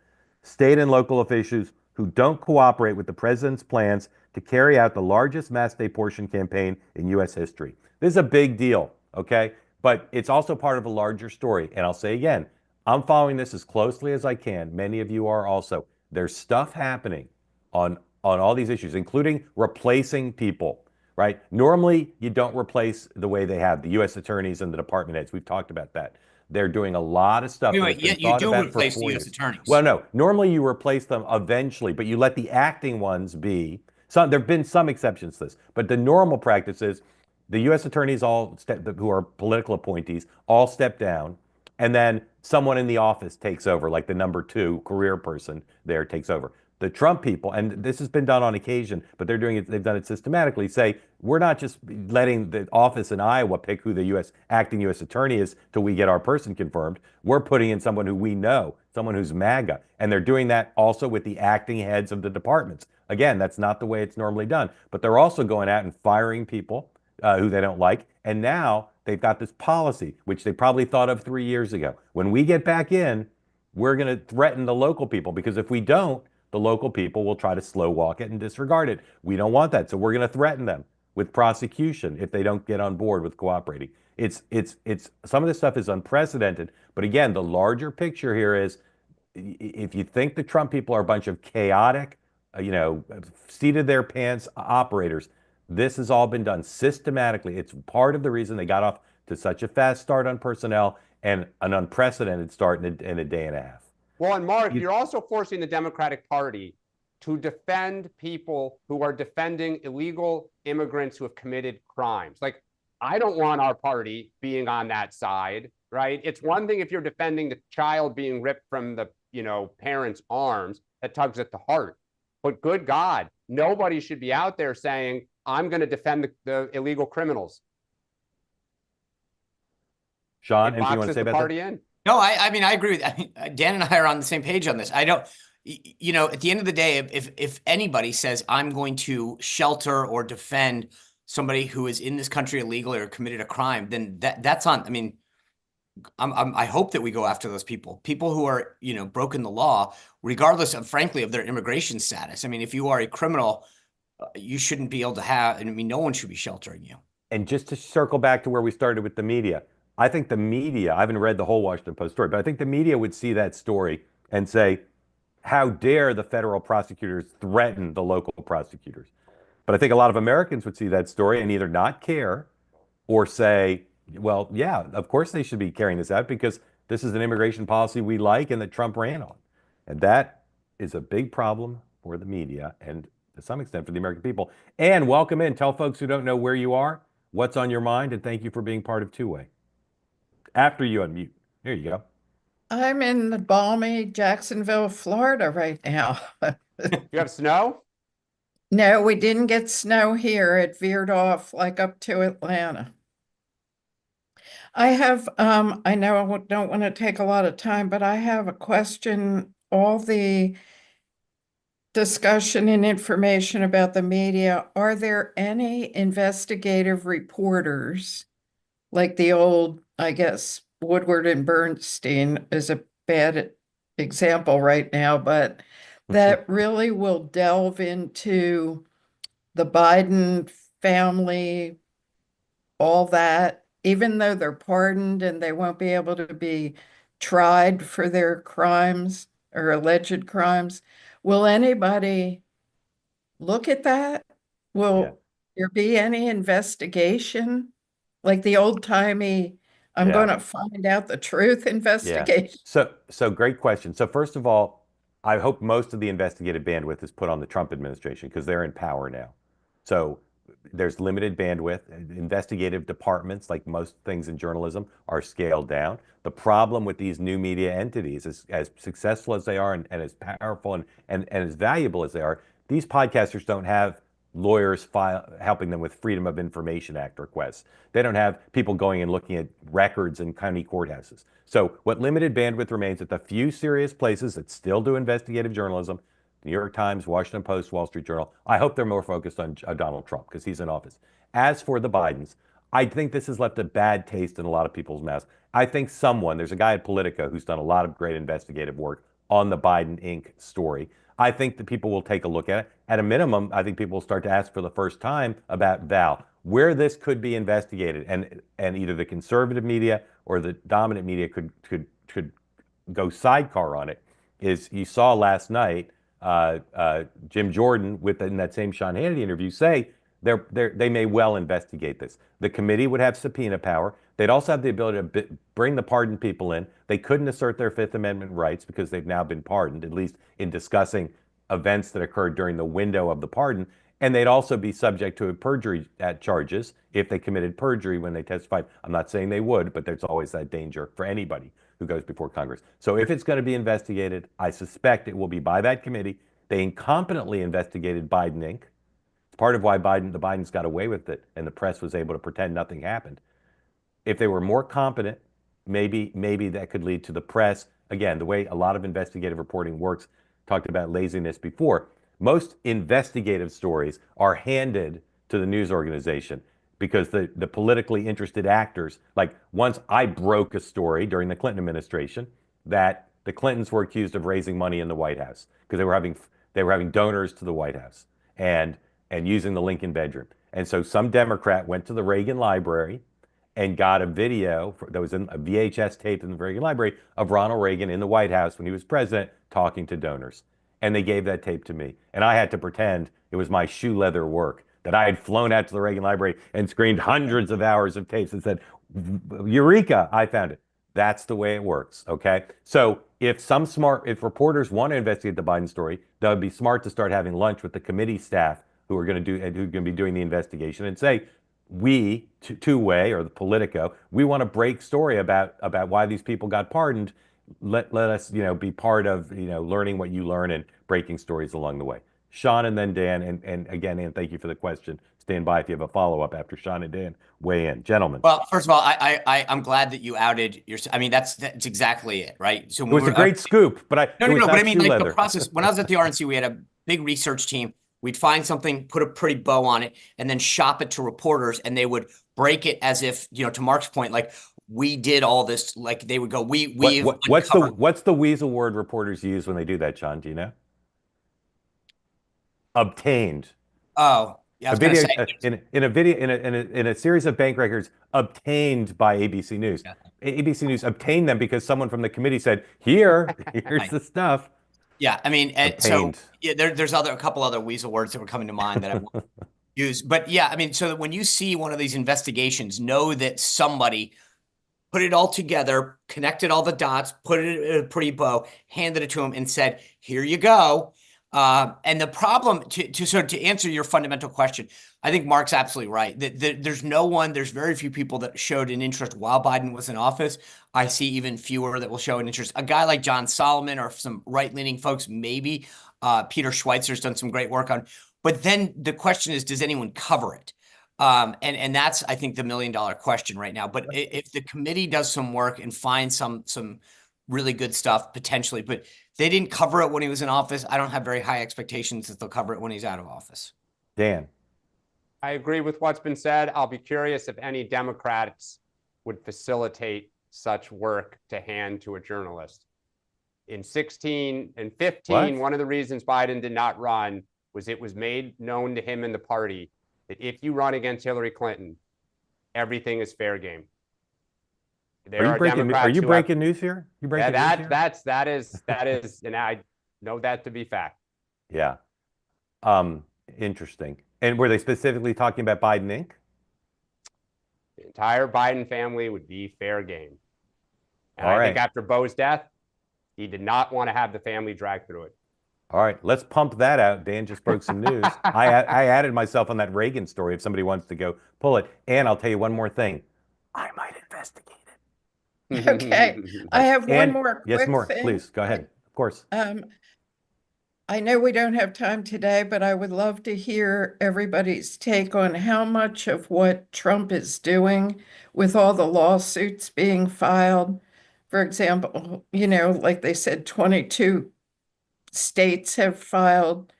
state and local officials who don't cooperate with the president's plans to carry out the largest mass deportation campaign in U.S. history. This is a big deal, okay? But it's also part of a larger story. And I'll say again, I'm following this as closely as I can. Many of you are also. There's stuff happening on all these issues, including replacing people, right? Normally, you don't replace the way they have the U.S. attorneys and the department heads. We've talked about that. They're doing a lot of stuff that has been You thought do about for replace the 4 U.S. years. attorneys. Well, no, normally you replace them eventually, but you let the acting ones be. Some, there've been some exceptions to this, but the normal practice is the U.S. attorneys who are political appointees all step down, and then someone in the office takes over, like the number 2 career person there takes over. The Trump people, and this has been done on occasion, but they're doing it, they've done it systematically, say, we're not just letting the office in Iowa pick who the acting U.S. attorney is till we get our person confirmed. We're putting in someone who we know, someone who's MAGA. And they're doing that also with the acting heads of the departments. Again, that's not the way it's normally done. But they're also going out and firing people who they don't like. And now they've got this policy, which they probably thought of 3 years ago. When we get back in, we're going to threaten the local people, because if we don't, the local people will try to slow walk it and disregard it. We don't want that. So we're going to threaten them with prosecution if they don't get on board with cooperating. It's some of this stuff is unprecedented. But again, the larger picture here is, if you think the Trump people are a bunch of chaotic, seat of their pants operators, this has all been done systematically. It's part of the reason they got off to such a fast start on personnel and an unprecedented start in a day and a half. Well, and Mark, you're also forcing the Democratic Party to defend people who are defending illegal immigrants who have committed crimes. Like, I don't want our party being on that side, right? It's one thing if you're defending the child being ripped from the, parents' arms, that tugs at the heart. But good God, nobody should be out there saying, I'm going to defend the illegal criminals. Sean, anything you want to say about that? In. No, I mean, I agree with that. I mean, Dan and I are on the same page on this. I don't, at the end of the day, if anybody says I'm going to shelter or defend somebody who is in this country illegally or committed a crime, then that's on. I mean, I hope that we go after those people who are, broken the law, regardless of, frankly, of their immigration status. I mean, if you are a criminal, you shouldn't be able to have. I mean, no one should be sheltering you. And just to circle back to where we started with the media. I think the media, I haven't read the whole Washington Post story, but I think the media would see that story and say, how dare the federal prosecutors threaten the local prosecutors? But I think a lot of Americans would see that story and either not care or say, well, yeah, of course they should be carrying this out because this is an immigration policy we like and that Trump ran on. And that is a big problem for the media and to some extent for the American people. And welcome in. Tell folks who don't know where you are, what's on your mind, and thank you for being part of Two-Way. After you unmute. There you go. I'm in the balmy Jacksonville, Florida right now. You have snow? No, we didn't get snow here. It veered off like up to Atlanta. I have, I know I don't want to take a lot of time, but I have a question. All the discussion and information about the media, are there any investigative reporters like the old, I guess, Woodward and Bernstein is a bad example right now, but that really will delve into the Biden family, all that, even though they're pardoned and they won't be able to be tried for their crimes or alleged crimes. Will anybody look at that? Will there be any investigation? Like the old-timey, I'm going to find out the truth investigation. So great question. So first of all, I hope most of the investigative bandwidth is put on the Trump administration because they're in power now. So there's limited bandwidth. Investigative departments, like most things in journalism, are scaled down. The problem with these new media entities is, as successful as they are and as powerful and as valuable as they are, these podcasters don't have lawyers helping them with Freedom of Information Act requests. They don't have people going and looking at records in county courthouses. So what limited bandwidth remains at the few serious places that still do investigative journalism, New York Times, Washington Post, Wall Street Journal, I hope they're more focused on Donald Trump because he's in office. As for the Bidens, I think this has left a bad taste in a lot of people's mouths. I think there's a guy at Politico who's done a lot of great investigative work on the Biden Inc. story. I think that people will take a look at it. At a minimum, I think people will start to ask for the first time about Val, where this could be investigated, and either the conservative media or the dominant media could go sidecar on it. Is you saw last night Jim Jordan in that same Sean Hannity interview say they may well investigate this. The committee would have subpoena power. They'd also have the ability to bring the pardoned people in. They couldn't assert their Fifth Amendment rights because they've now been pardoned, at least in discussing events that occurred during the window of the pardon. And they'd also be subject to perjury charges if they committed perjury when they testified. I'm not saying they would, but there's always that danger for anybody who goes before Congress. So if it's going to be investigated, I suspect it will be by that committee. They incompetently investigated Biden Inc. It's part of why the Bidens got away with it and the press was able to pretend nothing happened. If they were more competent, maybe that could lead to the press. Again, the way a lot of investigative reporting works, talked about laziness before. Most investigative stories are handed to the news organization because the politically interested actors, like once I broke a story during the Clinton administration that the Clintons were accused of raising money in the White House because they were having donors to the White House and using the Lincoln bedroom. And so some Democrat went to the Reagan Library and got a video that was in a VHS tape in the Reagan Library of Ronald Reagan in the White House when he was president talking to donors. And they gave that tape to me. And I had to pretend it was my shoe leather work, that I had flown out to the Reagan Library and screened hundreds of hours of tapes and said, Eureka, I found it. That's the way it works, okay? So if reporters want to investigate the Biden story, that would be smart to start having lunch with the committee staff who are going to be doing the investigation and say, we, two-way or the Politico, we want to break story about why these people got pardoned. Let us, be part of, learning what you learn and breaking stories along the way. Sean and then Dan, and again, Ann, thank you for the question. Stand by if you have a follow-up after Sean and Dan weigh in. Gentlemen. Well, first of all, I'm glad that you outed your. I mean, that's exactly it, right? So it was a great scoop, but no. But I mean, like the process. When I was at the RNC, we had a big research team. We'd find something, put a pretty bow on it, and then shop it to reporters, and they would break it as if, to Mark's point, like we did all this. Like they would go, what's the weasel word reporters use when they do that, Sean? Do you know? Obtained. Oh, yeah. I was gonna say, in a series of bank records obtained by ABC News. Yeah. ABC News obtained them because someone from the committee said, here's the stuff. Yeah, I mean, so yeah, there's a couple other weasel words that were coming to mind that I won't use, but yeah, I mean, so that when you see one of these investigations, know that somebody put it all together, connected all the dots, put it in a pretty bow, handed it to him, and said, "Here you go." And the problem to answer your fundamental question, I think Mark's absolutely right. There's very few people that showed an interest while Biden was in office. I see even fewer that will show an interest. A guy like John Solomon or some right-leaning folks, maybe. Peter Schweitzer's done some great work on. But then the question is, does anyone cover it? And that's, I think, the $1 million question right now. But if the committee does some work and finds some really good stuff potentially, but they didn't cover it when he was in office, I don't have very high expectations that they'll cover it when he's out of office. Dan. I agree with what's been said. I'll be curious if any Democrats would facilitate such work to hand to a journalist. In 16 and 15, one of the reasons Biden did not run was it was made known to him and the party that if you run against Hillary Clinton, everything is fair game. Are you breaking news here? That is, and I know that to be fact. Yeah. Interesting. And were they specifically talking about Biden Inc.? The entire Biden family would be fair game. And I think after Bo's death, he did not want to have the family drag through it. All right, let's pump that out. Dan just broke some news. I added myself on that Reagan story if somebody wants to go pull it. And I'll tell you one more thing. I might investigate it. Okay, I have one more quick thing. Please, go ahead. Of course. I know we don't have time today, but I would love to hear everybody's take on how much of what Trump is doing with all the lawsuits being filed. For example, like they said, 22 states have filed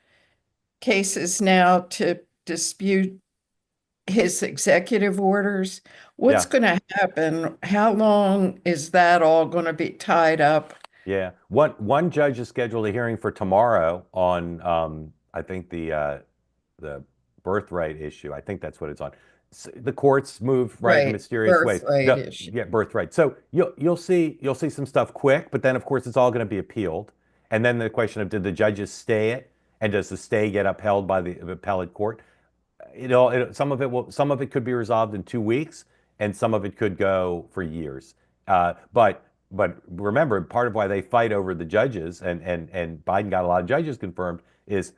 cases now to dispute his executive orders. What's going to happen? How long is that all going to be tied up? Yeah, one judge is scheduled a hearing for tomorrow on I think the birthright issue. I think that's what it's on. The courts move in mysterious ways. Yeah, birthright. So you'll see some stuff quick, but then of course it's all going to be appealed. And then the question of, did the judges stay it, and does the stay get upheld by the appellate court? Some of it could be resolved in 2 weeks. and some of it could go for years. But remember, part of why they fight over the judges, and Biden got a lot of judges confirmed, is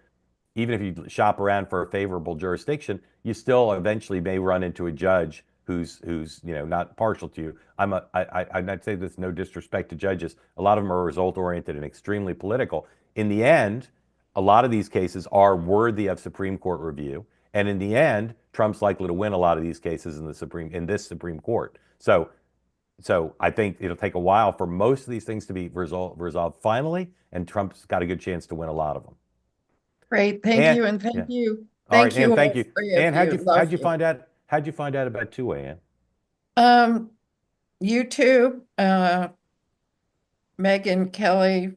even if you shop around for a favorable jurisdiction, you still eventually may run into a judge who's not partial to you. I'm not saying this, no disrespect to judges. A lot of them are result oriented and extremely political. In the end, a lot of these cases are worthy of Supreme Court review, and in the end, Trump's likely to win a lot of these cases in this Supreme Court. So I think it'll take a while for most of these things to be resolved finally, and Trump's got a good chance to win a lot of them. Great, thank you, and thank you. All right, Thank you Ann, all thank you. three of Ann, how'd you you. find out? How'd you find out about two-way, Ann? YouTube, Megan Kelly,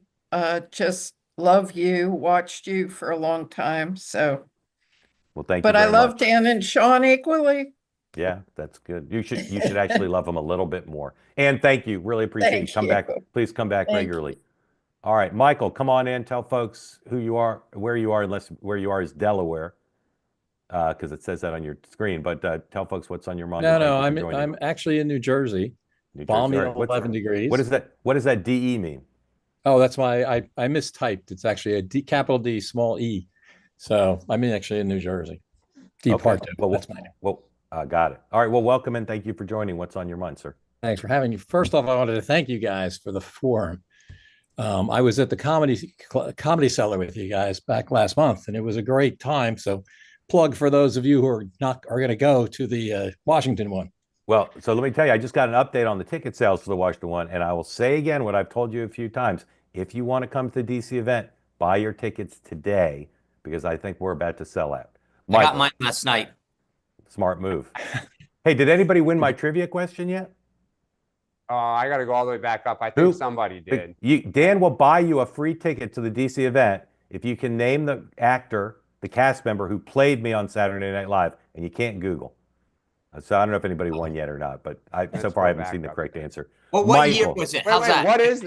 just love you, watched you for a long time, so. Well, thank you But I very love much. Dan and Sean equally. Yeah, that's good. You should actually love them a little bit more. And thank you. Really appreciate you. Thank Come you. back. Please come back Thank regularly. All right, Michael, come on in. Tell folks who you are, where you are, unless where you are is Delaware, because it says that on your screen. But tell folks what's on your mind. No, Thank no, you for joining. I'm actually in New Jersey. New Jersey. Balmy All right. 11 degrees. What does that DE mean? Oh, that's I mistyped. It's actually a D, capital D, small E. So I'm actually in New Jersey. Departed. Well, That's my name. Well, got it. All right. Well, welcome and thank you for joining. What's on your mind, sir? Thanks for having me. First off, I wanted to thank you guys for the forum. I was at the comedy cellar with you guys back last month, and it was a great time. So, plug for those of you who are going to go to the Washington one. Well, so let me tell you, I just got an update on the ticket sales for the Washington one, and I will say again what I've told you a few times. If you want to come to the DC event, buy your tickets today, because I think we're about to sell out. I got mine last night. Smart move. Hey, did anybody win my trivia question yet? I got to go all the way back up. I think somebody did. Dan will buy you a free ticket to the DC event if you can name the actor, the cast member who played me on Saturday Night Live, and you can't Google. So I don't know if anybody won yet or not, but so far I haven't seen the correct answer. Well, what year was it? How's that? What is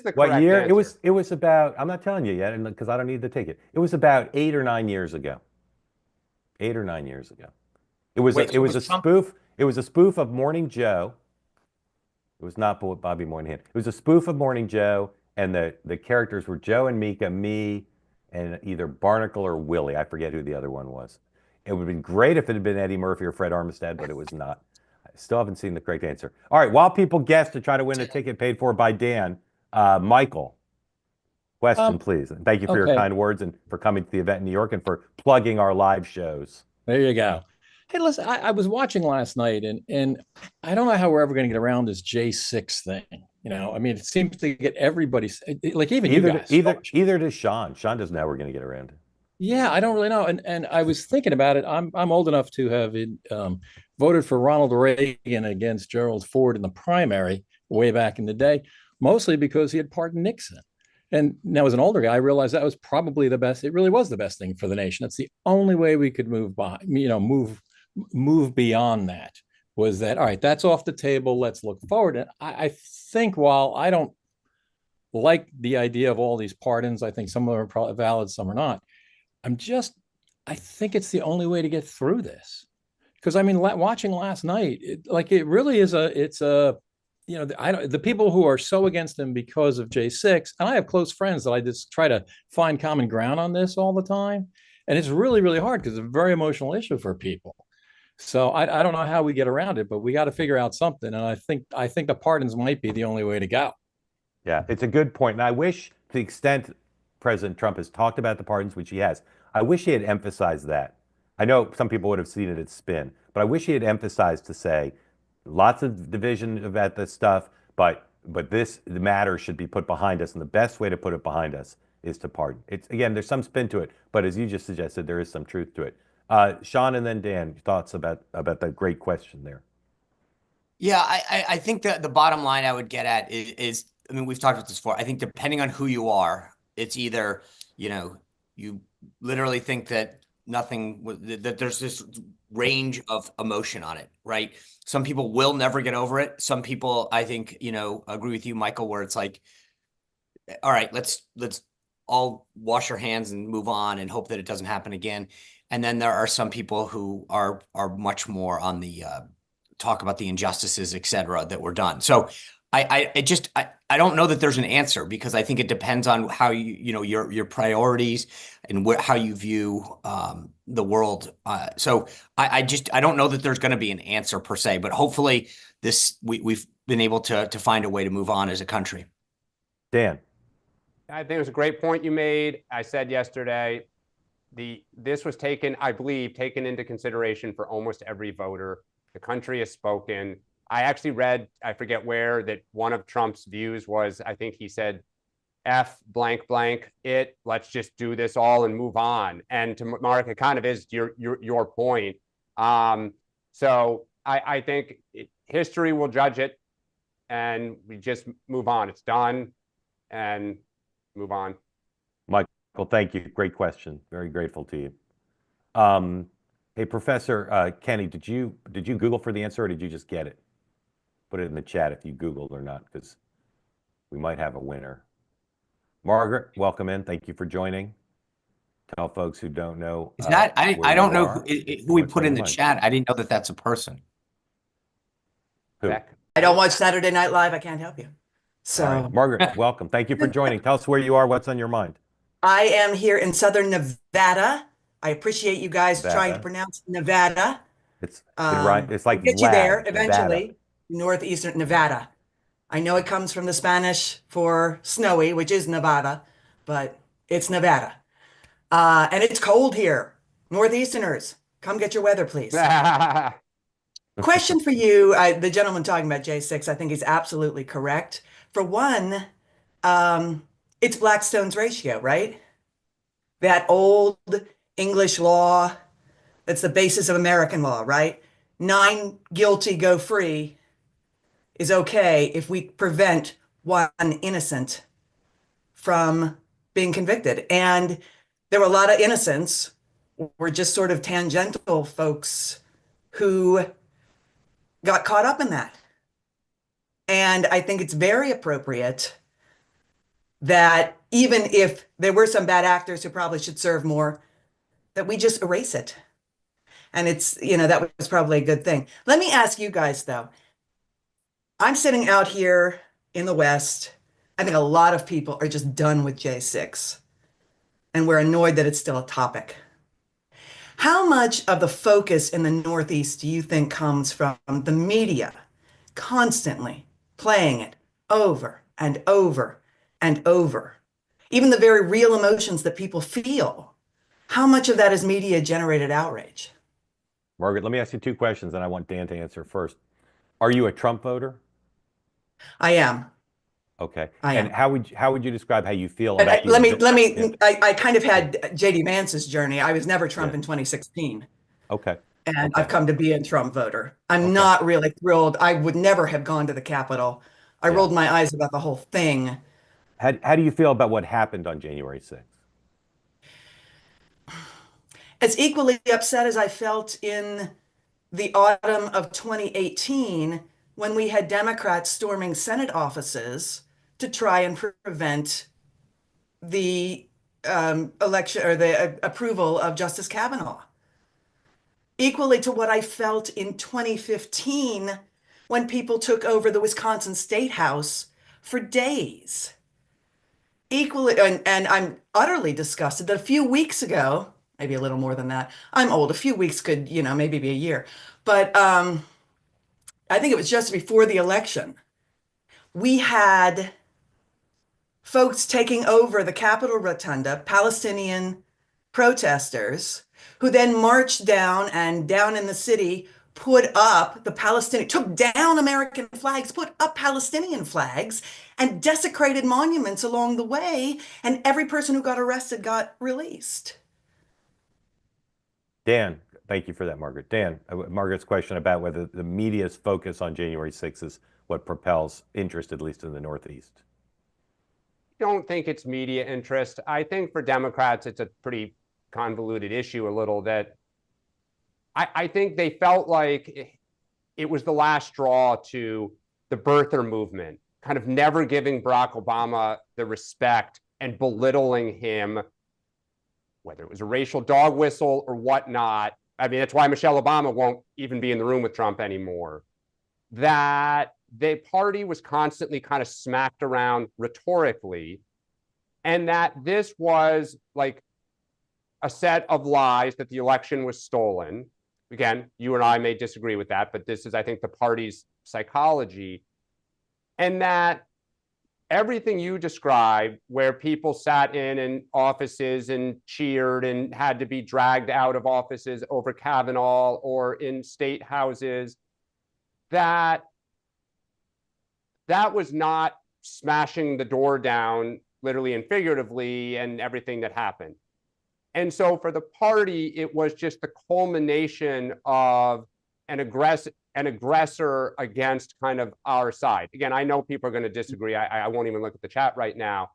the correct What year? answer? It was about, I'm not telling you yet because I don't need the ticket. It was about 8 or 9 years ago. 8 or 9 years ago. It was a spoof. It was a spoof of Morning Joe. It was not Bobby Moynihan. It was a spoof of Morning Joe, and the characters were Joe and Mika, me, and either Barnacle or Willie. I forget who the other one was. It would have been great if it had been Eddie Murphy or Fred Armstead, but it was not. I still haven't seen the correct answer. All right, while people guess to try to win a ticket paid for by Dan, Michael, question, please. And thank you for your kind words and for coming to the event in New York and for plugging our live shows. There you go. Hey, listen, I was watching last night, and I don't know how we're ever going to get around this J6 thing. You know, I mean, it seems to get everybody, like even you guys. Either does Sean. Sean doesn't know how we're going to get around it. Yeah, I don't really know. And I was thinking about it. I'm old enough to have voted for Ronald Reagan against Gerald Ford in the primary way back in the day, mostly because he had pardoned Nixon. And now as an older guy, I realized that was probably the best. It really was the best thing for the nation. That's the only way we could move beyond that, was that, all right, that's off the table. Let's look forward. And I think while I don't like the idea of all these pardons, I think some of them are probably valid, some are not. I think it's the only way to get through this. Because I mean, watching last night, it really is the people who are so against him because of J6, and I have close friends that I just try to find common ground on this all the time. And it's really, really hard because it's a very emotional issue for people. So I don't know how we get around it, but we got to figure out something. And I think the pardons might be the only way to go. Yeah, it's a good point. And I wish, to the extent President Trump has talked about the pardons, which he has, I wish he had emphasized that. I know some people would have seen it as spin, but I wish he had emphasized to say lots of division about this stuff, but the matter should be put behind us, and the best way to put it behind us is to pardon. It's, again, there's some spin to it, but as you just suggested, there is some truth to it. Sean and then Dan, thoughts about that great question there? Yeah, I think that the bottom line I would get at is, I mean, we've talked about this before. I think depending on who you are, it's either, you literally think that that there's this range of emotion on it, right? Some people will never get over it. Some people, I think, agree with you, Michael, where it's like, all right, let's all wash our hands and move on and hope that it doesn't happen again. And then there are some people who are much more on the talk about the injustices, et cetera, that were done. So I don't know that there's an answer, because I think it depends on how your priorities and how you view the world. So I don't know that there's going to be an answer per se, but hopefully we've been able to find a way to move on as a country. Dan. I think it was a great point you made. I said yesterday, this was taken, I believe, taken into consideration for almost every voter. The country has spoken. I actually read, I forget where, that one of Trump's views was, I think he said, F blank blank it, let's just do this all and move on. And to Mark, it kind of is your point. So I think history will judge it, and we just move on. It's done, and move on. Michael, thank you. Great question. Very grateful to you. Hey, Professor Kenny, did you Google for the answer, or did you just get it? Put it in the chat if you Googled or not, because we might have a winner. Margaret, welcome in. Thank you for joining. Tell folks who don't know. Is that I don't know who we put in the chat. I didn't know that that's a person. Who? Beck. I don't watch Saturday Night Live. I can't help you. So, all right. Margaret, welcome. Thank you for joining. Tell us where you are. What's on your mind? I am here in Southern Nevada. I appreciate you guys trying to pronounce Nevada. It's right. It's like get you there eventually. Nevada. Northeastern Nevada. I know it comes from the Spanish for snowy, which is Nevada, but it's Nevada. And it's cold here. Northeasterners, come get your weather, please. Question for you. The gentleman talking about J6, I think he's absolutely correct. For one, it's Blackstone's ratio, right? That old English law, that's the basis of American law, right? 9 guilty go free is okay if we prevent 1 innocent from being convicted. And there were a lot of innocents, were just sort of tangential folks who got caught up in that. And I think it's very appropriate that even if there were some bad actors who probably should serve more, that we just erase it. And it's, that was probably a good thing. Let me ask you guys, though. I'm sitting out here in the West. I think a lot of people are just done with J6. And we're annoyed that it's still a topic. How much of the focus in the Northeast do you think comes from the media constantly playing it over and over and over? Even the very real emotions that people feel. How much of that is media-generated outrage? Margaret, let me ask you 2 questions, and I want Dan to answer first. Are you a Trump voter? I am. Okay. I am. And how would you describe how you feel about I kind of had J.D. Vance's journey. I was never Trump in 2016. Okay. And I've come to be a Trump voter. I'm not really thrilled. I would never have gone to the Capitol. I rolled my eyes about the whole thing. How do you feel about what happened on January 6th? As equally upset as I felt in the autumn of 2018 when we had Democrats storming Senate offices to try and prevent the election or the approval of Justice Kavanaugh. Equally to what I felt in 2015 when people took over the Wisconsin State House for days. Equally, and I'm utterly disgusted that a few weeks ago, maybe a little more than that, I'm old, a few weeks could, maybe be a year, but I think it was just before the election, we had folks taking over the Capitol Rotunda, Palestinian protesters, who then marched down and down in the city put up took down American flags, put up Palestinian flags, and desecrated monuments along the way, and every person who got arrested got released. Dan, thank you for that, Margaret. Dan, Margaret's question about whether the media's focus on January 6th is what propels interest, at least in the Northeast. I don't think it's media interest. I think for Democrats, it's a pretty convoluted issue a little that I think they felt like it was the last straw to the birther movement, kind of never giving Barack Obama the respect and belittling him, whether it was a racial dog whistle or whatnot. I mean, that's why Michelle Obama won't even be in the room with Trump anymore. that the party was constantly kind of smacked around rhetorically, and that this was like a set of lies that the election was stolen. Again, you and I may disagree with that, but this is, I think, the party's psychology. And that everything you described, where people sat in offices and cheered and had to be dragged out of offices over Kavanaugh, or in state houses, that was not smashing the door down, literally and figuratively, and everything that happened. And so for the party, it was just the culmination of an aggressor against kind of our side. Again, I know people are going to disagree. I won't even look at the chat right now.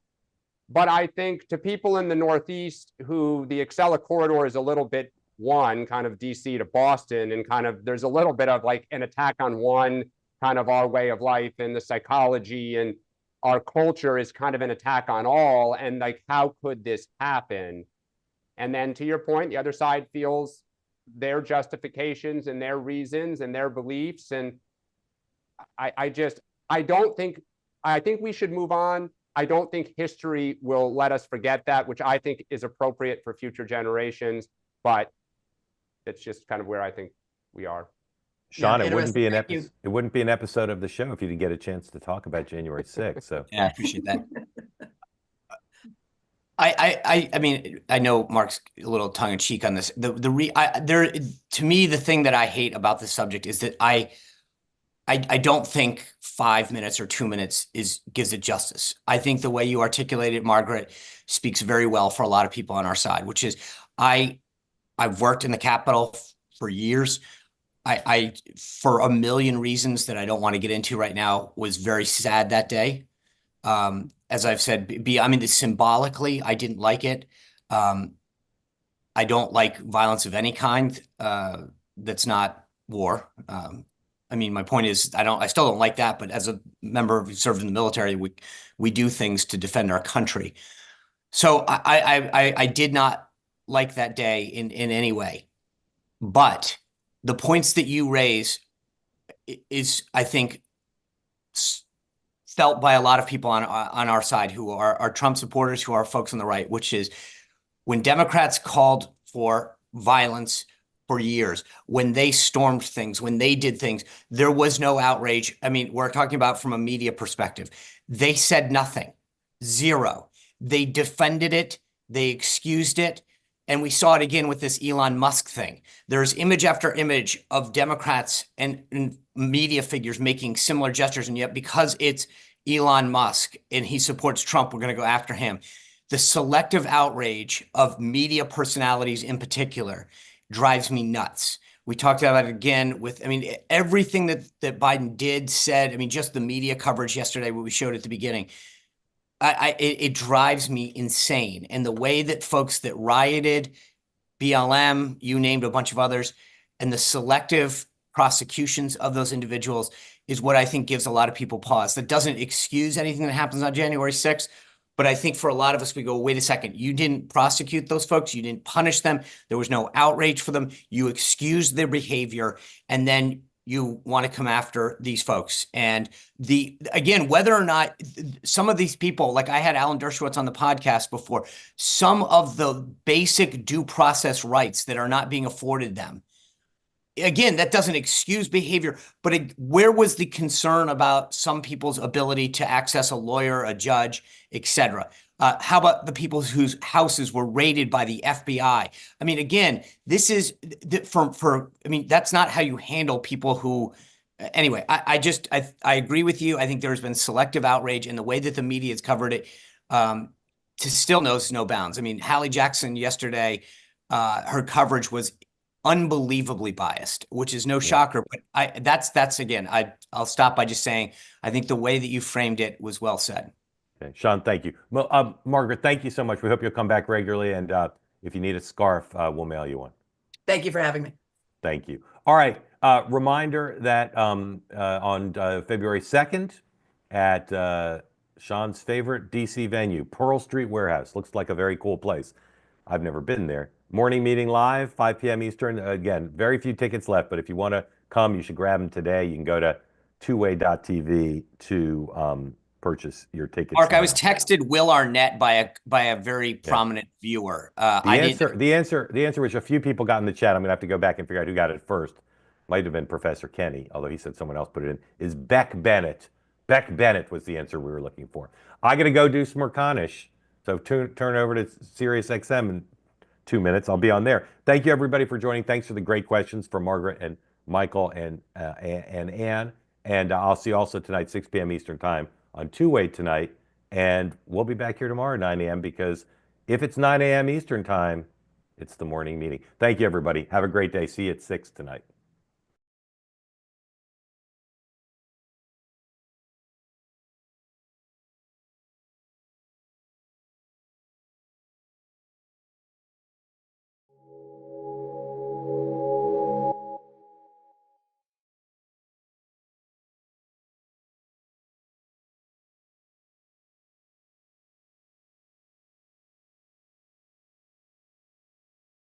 But I think to people in the Northeast, who the Acela corridor is a little bit one, kind of DC to Boston, and kind of there's a little bit of like an attack on one, kind of our way of life and the psychology, and our culture is kind of an attack on all. And like, how could this happen? And then to your point, the other side feels their justifications and their reasons and their beliefs. And I think we should move on. I don't think history will let us forget that, which I think is appropriate for future generations, but it's just kind of where I think we are. Sean, Yeah, it wouldn't be an Thank you. episode. It wouldn't be an episode of the show if you didn't get a chance to talk about January 6th. So Yeah, I appreciate that. I mean, I know Mark's a little tongue in cheek on this. To me, the thing that I hate about this subject is that I don't think 5 minutes or 2 minutes gives it justice. I think the way you articulated, Margaret, speaks very well for a lot of people on our side, which is I've worked in the Capitol for years. I for a million reasons that I don't want to get into right now, was very sad that day. As I've said, I mean, symbolically, I didn't like it. I don't like violence of any kind that's not war. I mean, my point is, I still don't like that, but as a member who served in the military, we do things to defend our country. So I did not like that day in any way. But the points that you raise is, I think, felt by a lot of people on our side who are Trump supporters, who are folks on the right, which is when Democrats called for violence for years, when they stormed things, when they did things, there was no outrage. I mean, we're talking about from a media perspective. They said nothing, zero. They defended it. They excused it. And we saw it again with this Elon Musk thing. There's image after image of Democrats and media figures making similar gestures. And yet, because it's Elon Musk and he supports Trump, we're going to go after him. The selective outrage of media personalities in particular drives me nuts. We talked about it again with, I mean, everything that Biden did, said, I mean, just the media coverage yesterday, what we showed at the beginning, it drives me insane. And the way that folks that rioted, BLM, you named a bunch of others, and the selective prosecutions of those individuals is what I think gives a lot of people pause. That doesn't excuse anything that happens on January 6th. But I think for a lot of us, we go, wait a second, you didn't prosecute those folks. You didn't punish them. There was no outrage for them. You excused their behavior. And then you want to come after these folks. And again, whether or not some of these people, like I had Alan Dershowitz on the podcast before, some of the basic due process rights that are not being afforded them. Again, that doesn't excuse behavior, but where was the concern about some people's ability to access a lawyer, a judge, etc.? How about the people whose houses were raided by the FBI? I mean, again, this is I mean, that's not how you handle people who, anyway, I agree with you. I think there's been selective outrage in the way that the media has covered it, to still knows no bounds. I mean, Hallie Jackson yesterday, her coverage was unbelievably biased, which is no shocker, but that's again, I'll stop by just saying, I think the way that you framed it was well said. Okay. Sean, thank you. Well, Margaret, thank you so much. We hope you'll come back regularly. And if you need a scarf, we'll mail you one. Thank you for having me. Thank you. All right. Reminder that on February 2nd at Sean's favorite DC venue, Pearl Street Warehouse. Looks like a very cool place. I've never been there. Morning meeting live, 5 p.m. Eastern. Again, very few tickets left, but if you want to come, you should grab them today. You can go to twoway.tv to purchase your tickets. Mark, I was now. texted Will Arnett by a very prominent viewer. The answer, which a few people got in the chat, I'm gonna have to go back and figure out who got it first. Might have been Professor Kenny, although he said someone else put it in. Is Beck Bennett? Beck Bennett was the answer we were looking for. I gotta go do some more Connish, so turn over to Sirius XM in 2 minutes. I'll be on there. Thank you everybody for joining. Thanks for the great questions from Margaret and Michael and Ann. And I'll see you also tonight, 6 p.m. Eastern Time on Two Way tonight. And we'll be back here tomorrow at 9 a.m. because if it's 9 a.m. Eastern Time, it's the morning meeting. Thank you, everybody. Have a great day. See you at 6 tonight.